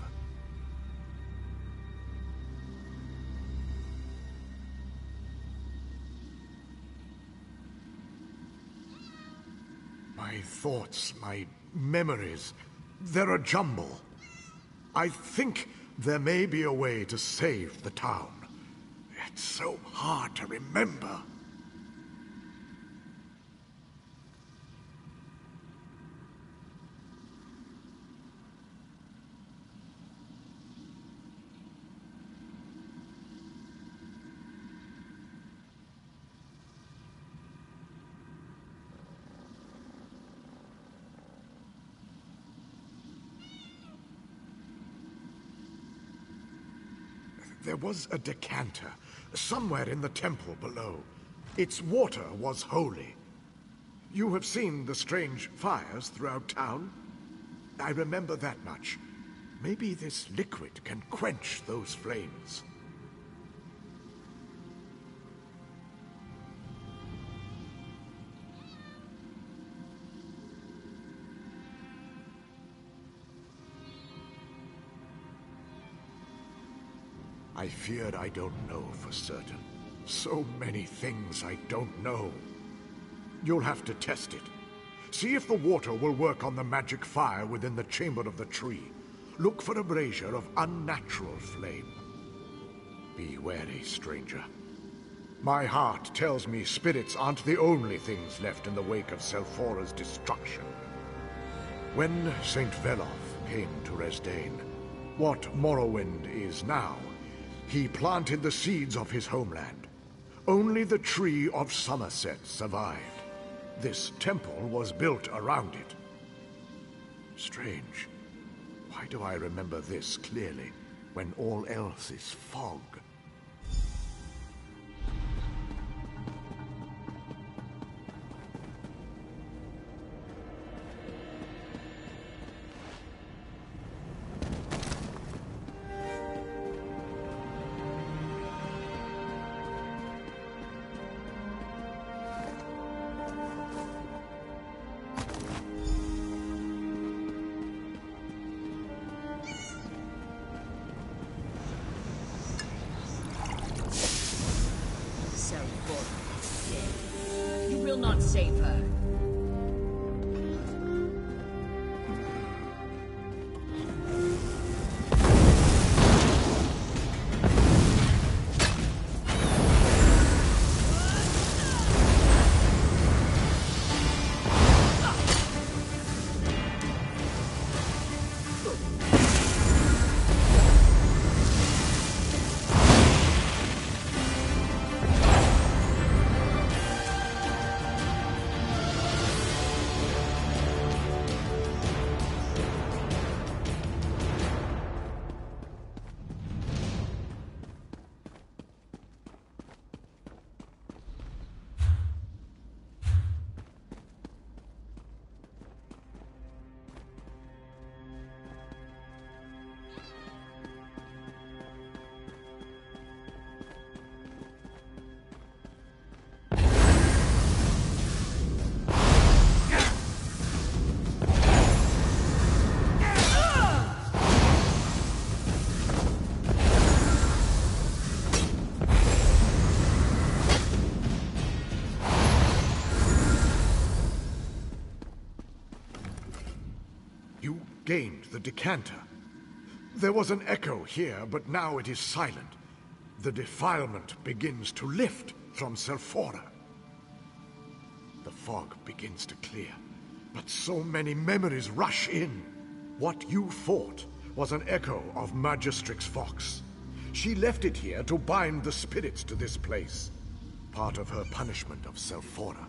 My thoughts, my memories, they're a jumble. I think there may be a way to save the town. It's so hard to remember. There was a decanter, somewhere in the temple below. Its water was holy. You have seen the strange fires throughout town? I remember that much. Maybe this liquid can quench those flames. I feared I don't know for certain. So many things I don't know. You'll have to test it. See if the water will work on the magic fire within the chamber of the tree. Look for a brazier of unnatural flame. Be wary, stranger. My heart tells me spirits aren't the only things left in the wake of Selphora's destruction. When Saint Veloth came to Resdain, what Morrowind is now, he planted the seeds of his homeland. Only the Tree of Somerset survived. This temple was built around it. Strange. Why do I remember this clearly, when all else is fog? You will not save her. gained the decanter. There was an echo here, but now it is silent. The defilement begins to lift from Selphora. The fog begins to clear, but so many memories rush in. What you fought was an echo of Magistrix Vox. She left it here to bind the spirits to this place. Part of her punishment of Selphora.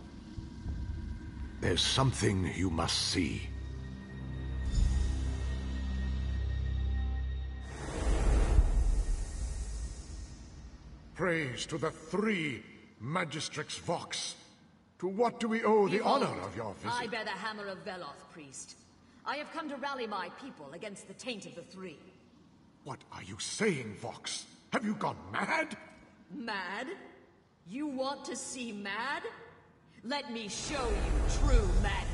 There's something you must see. Praise to the three Magistrix Vox. To what do we owe the honor of your visit? I bear the hammer of Veloth, priest. I have come to rally my people against the taint of the three. What are you saying, Vox? Have you gone mad? Mad? You want to see mad? Let me show you true madness.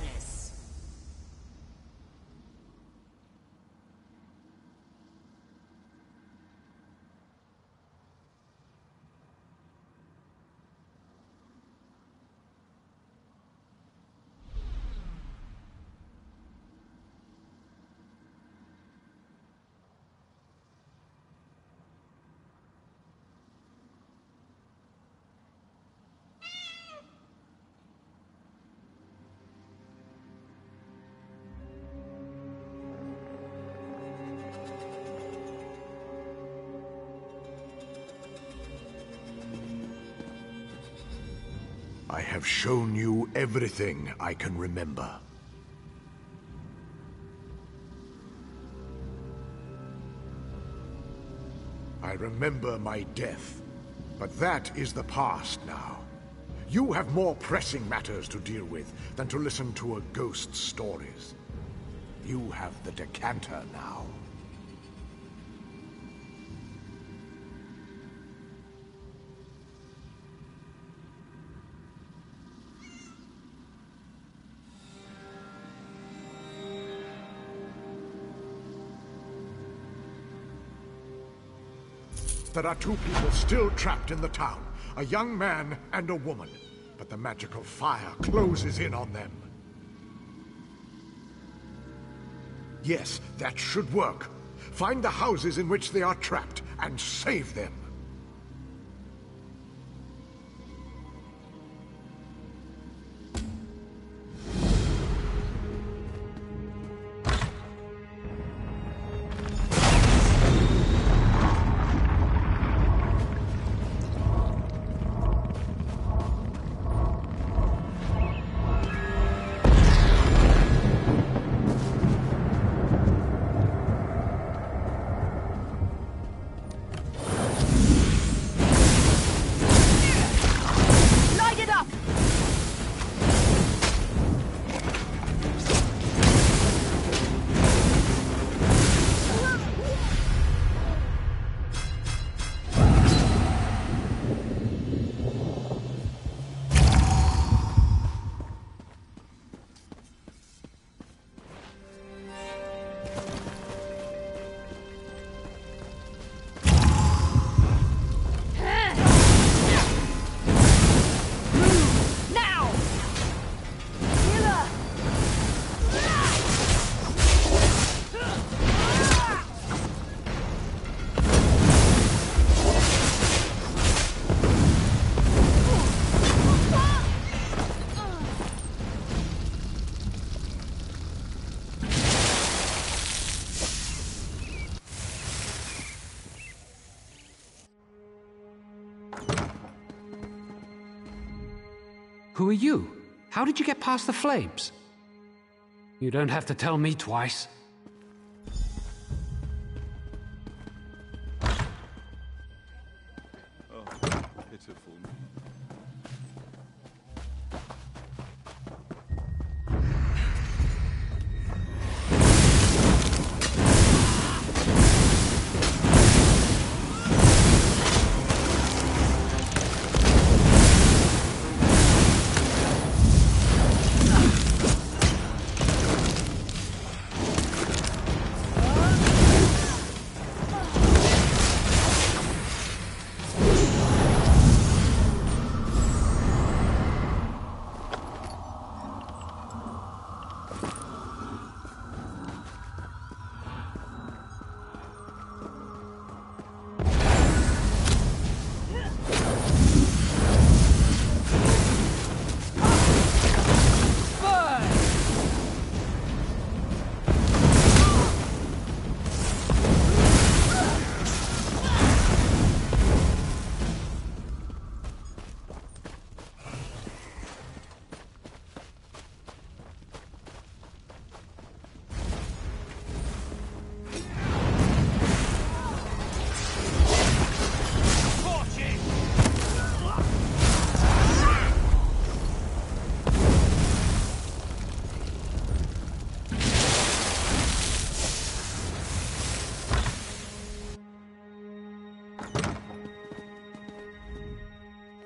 I have shown you everything I can remember. I remember my death, but that is the past now. You have more pressing matters to deal with than to listen to a ghost's stories. You have the decanter now. There are two people still trapped in the town, a young man and a woman, but the magical fire closes in on them. Yes, that should work. Find the houses in which they are trapped and save them. Who are you? How did you get past the flames? You don't have to tell me twice. Oh, pitiful me.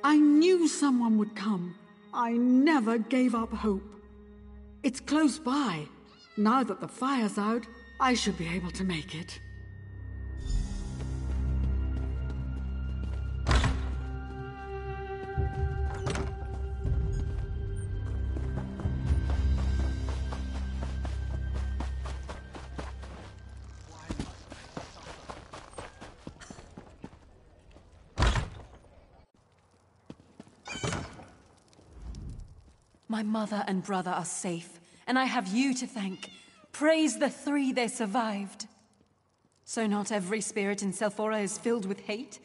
I knew someone would come. I never gave up hope. It's close by. Now that the fire's out, I should be able to make it. My mother and brother are safe, and I have you to thank. Praise the three they survived. So not every spirit in Selphora is filled with hate?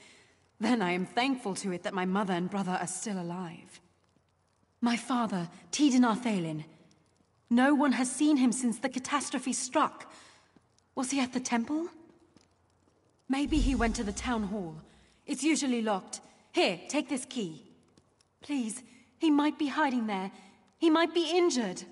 Then I am thankful to it that my mother and brother are still alive. My father, Tidenar Thalin. No one has seen him since the catastrophe struck. Was he at the temple? Maybe he went to the town hall. It's usually locked. Here, take this key. Please, he might be hiding there. He might be injured.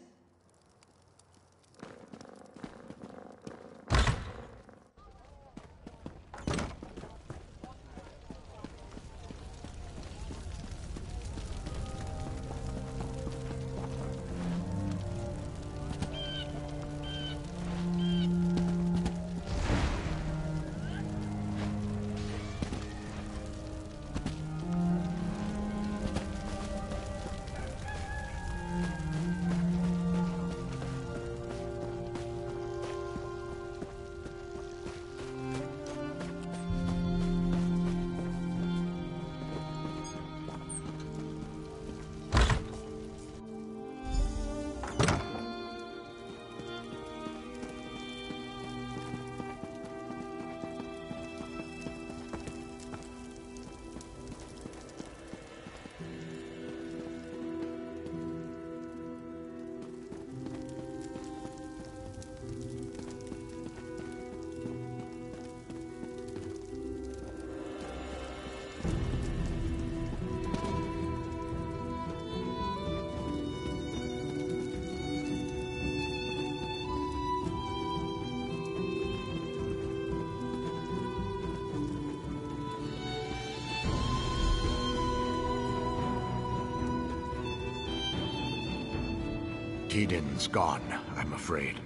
Tidin's gone, I'm afraid.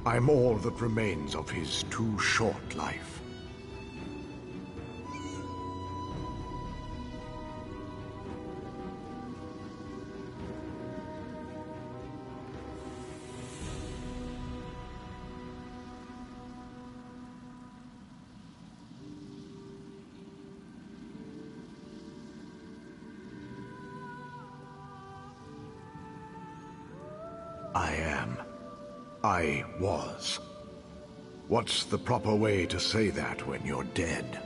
I'm all that remains of his too short life. I was. What's the proper way to say that when you're dead?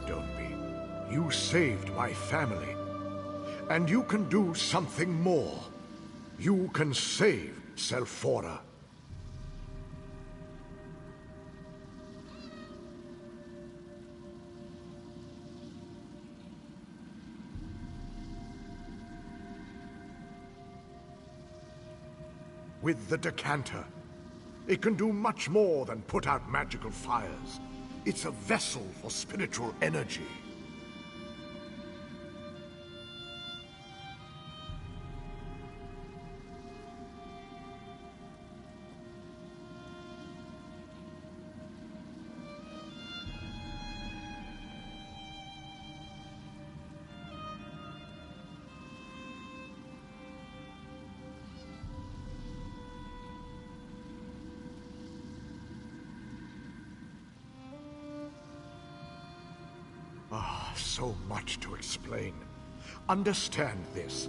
Don't be. You saved my family. And you can do something more. You can save Selphora. With the decanter, it can do much more than put out magical fires. It's a vessel for spiritual energy. So much to explain. Understand this.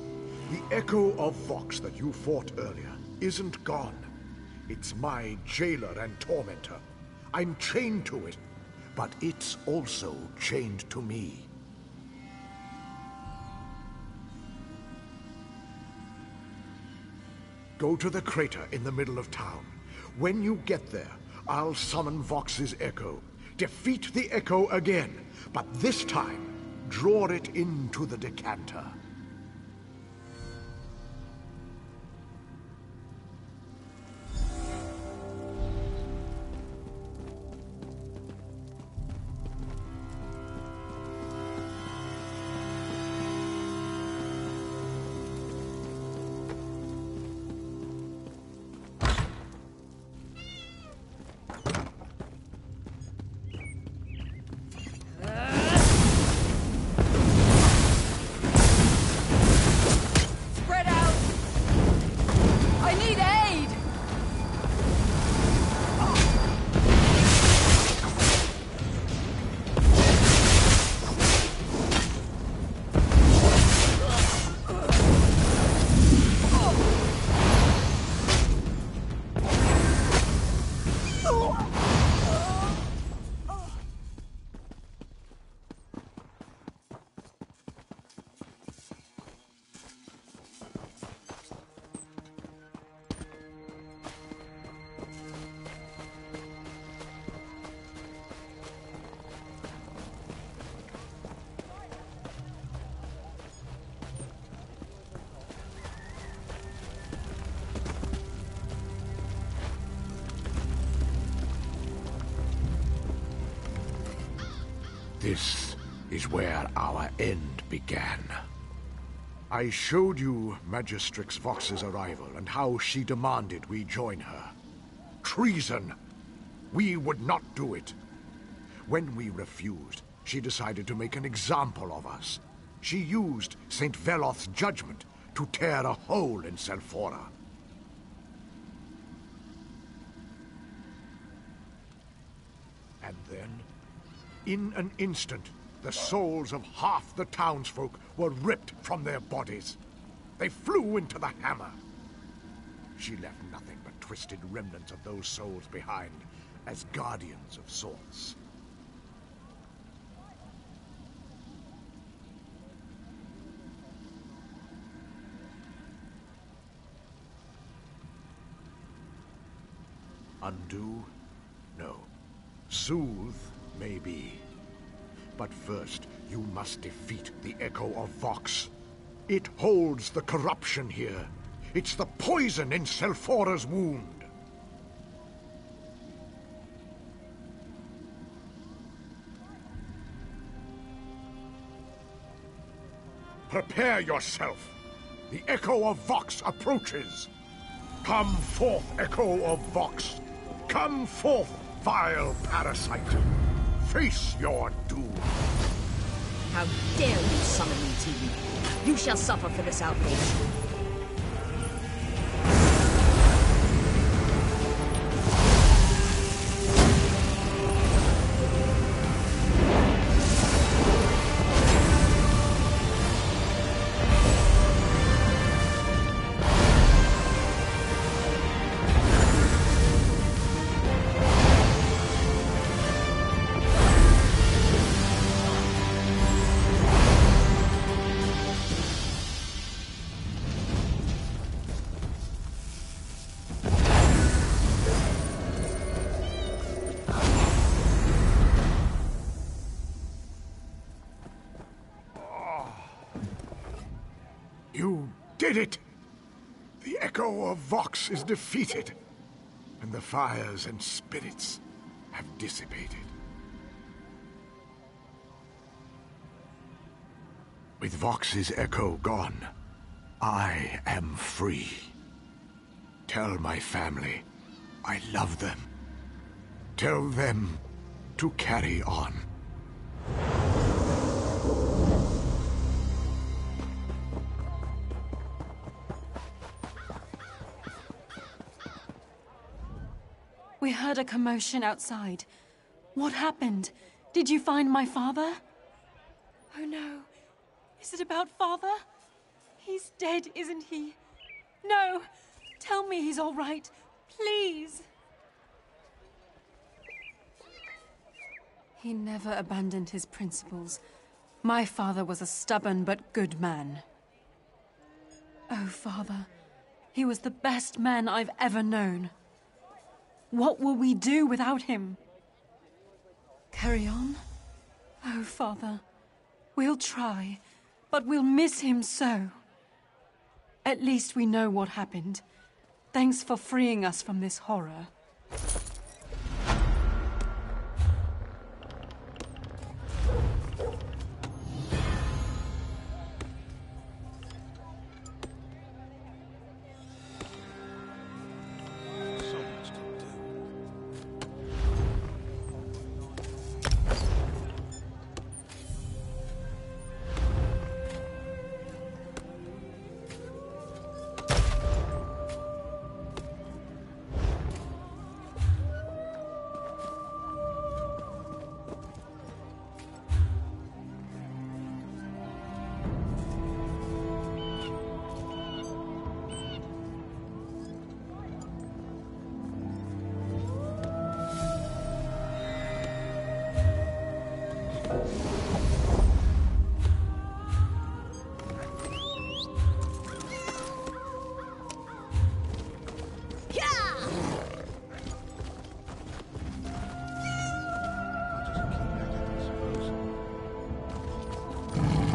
The echo of Vox that you fought earlier isn't gone. It's my jailer and tormentor. I'm chained to it, but it's also chained to me. Go to the crater in the middle of town. When you get there, I'll summon Vox's echo. Defeat the Echo again, but this time, draw it into the decanter. This is where our end began. I showed you Magistrix Vox's arrival and how she demanded we join her. Treason! We would not do it. When we refused, she decided to make an example of us. She used St. Veloth's judgment to tear a hole in Selphora. And then, in an instant, the souls of half the townsfolk were ripped from their bodies. They flew into the hammer. She left nothing but twisted remnants of those souls behind, as guardians of sorts. Undo? No. Soothe? Maybe. But first, you must defeat the Echo of Vox. It holds the corruption here. It's the poison in Selphora's wound. Prepare yourself. The Echo of Vox approaches. Come forth, Echo of Vox. Come forth, vile parasite. Face your doom. How dare you summon me to you? You shall suffer for this outrage. You did it! The Echo of Vox is defeated, and the fires and spirits have dissipated. With Vox's echo gone, I am free. Tell my family I love them. Tell them to carry on. We heard a commotion outside. What happened? Did you find my father? Oh no. Is it about father? He's dead, isn't he? No! Tell me he's all right. Please! He never abandoned his principles. My father was a stubborn but good man. Oh, Father, he was the best man I've ever known. What will we do without him? carry on? Oh, Father, we'll try, but we'll miss him so. At least we know what happened. Thanks for freeing us from this horror.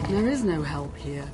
There is no help here.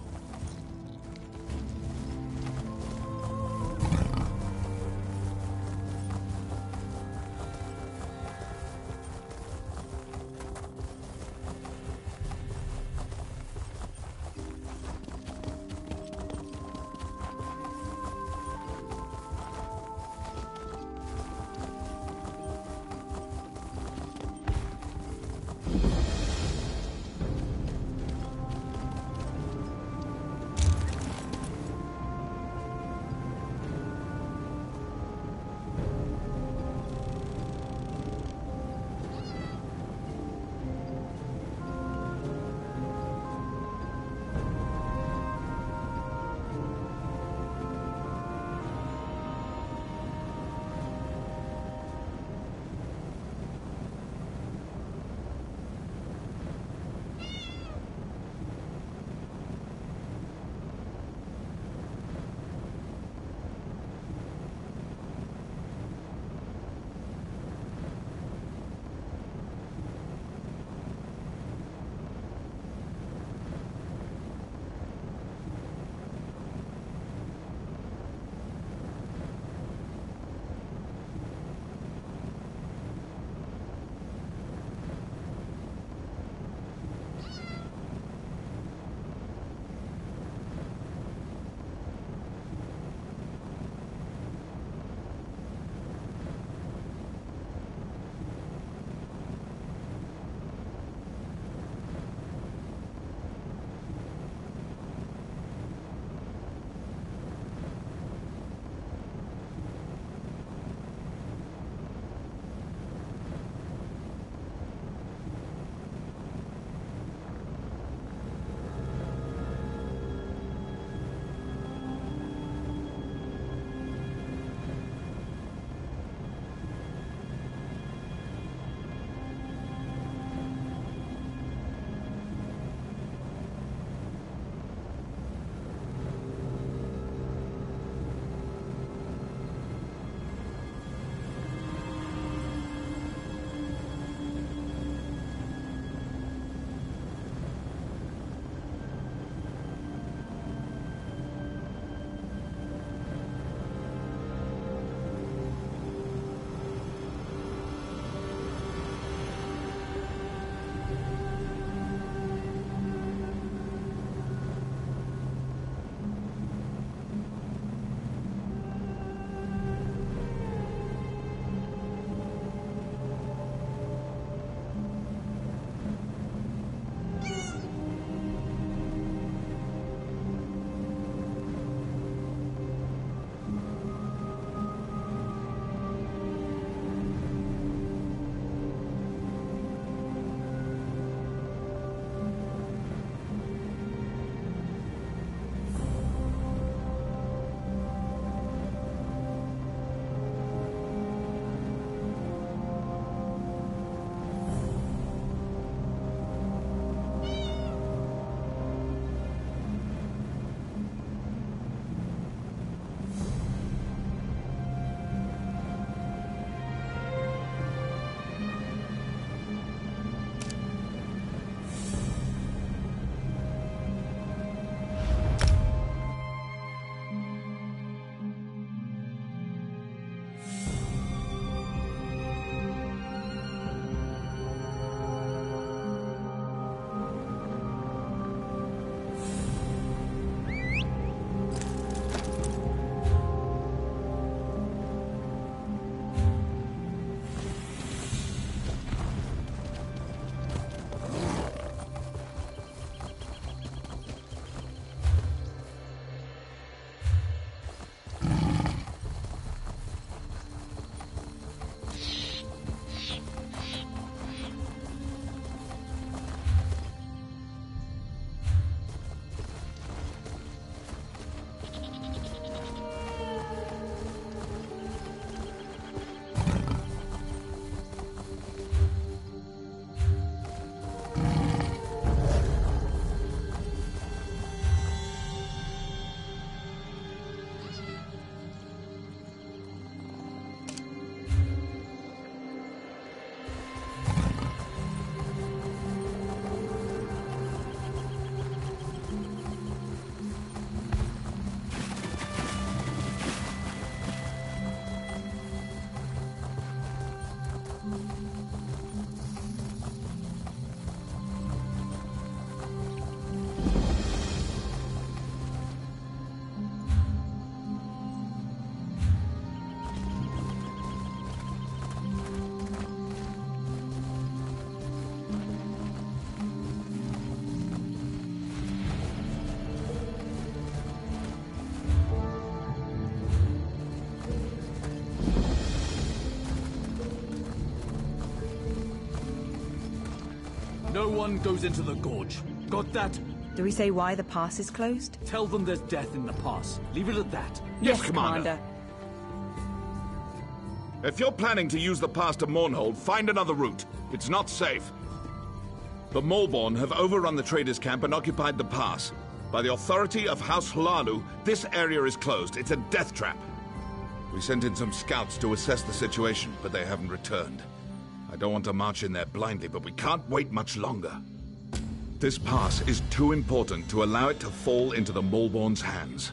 No one goes into the gorge. Got that? Do we say why the pass is closed? Tell them there's death in the pass. Leave it at that. Yes, Commander. If you're planning to use the pass to Mournhold, find another route. It's not safe. The Maulborn have overrun the traders' camp and occupied the pass. By the authority of House Hlalu, this area is closed. It's a death trap. We sent in some scouts to assess the situation, but they haven't returned. I don't want to march in there blindly, but we can't wait much longer. This pass is too important to allow it to fall into the Maulborn's hands.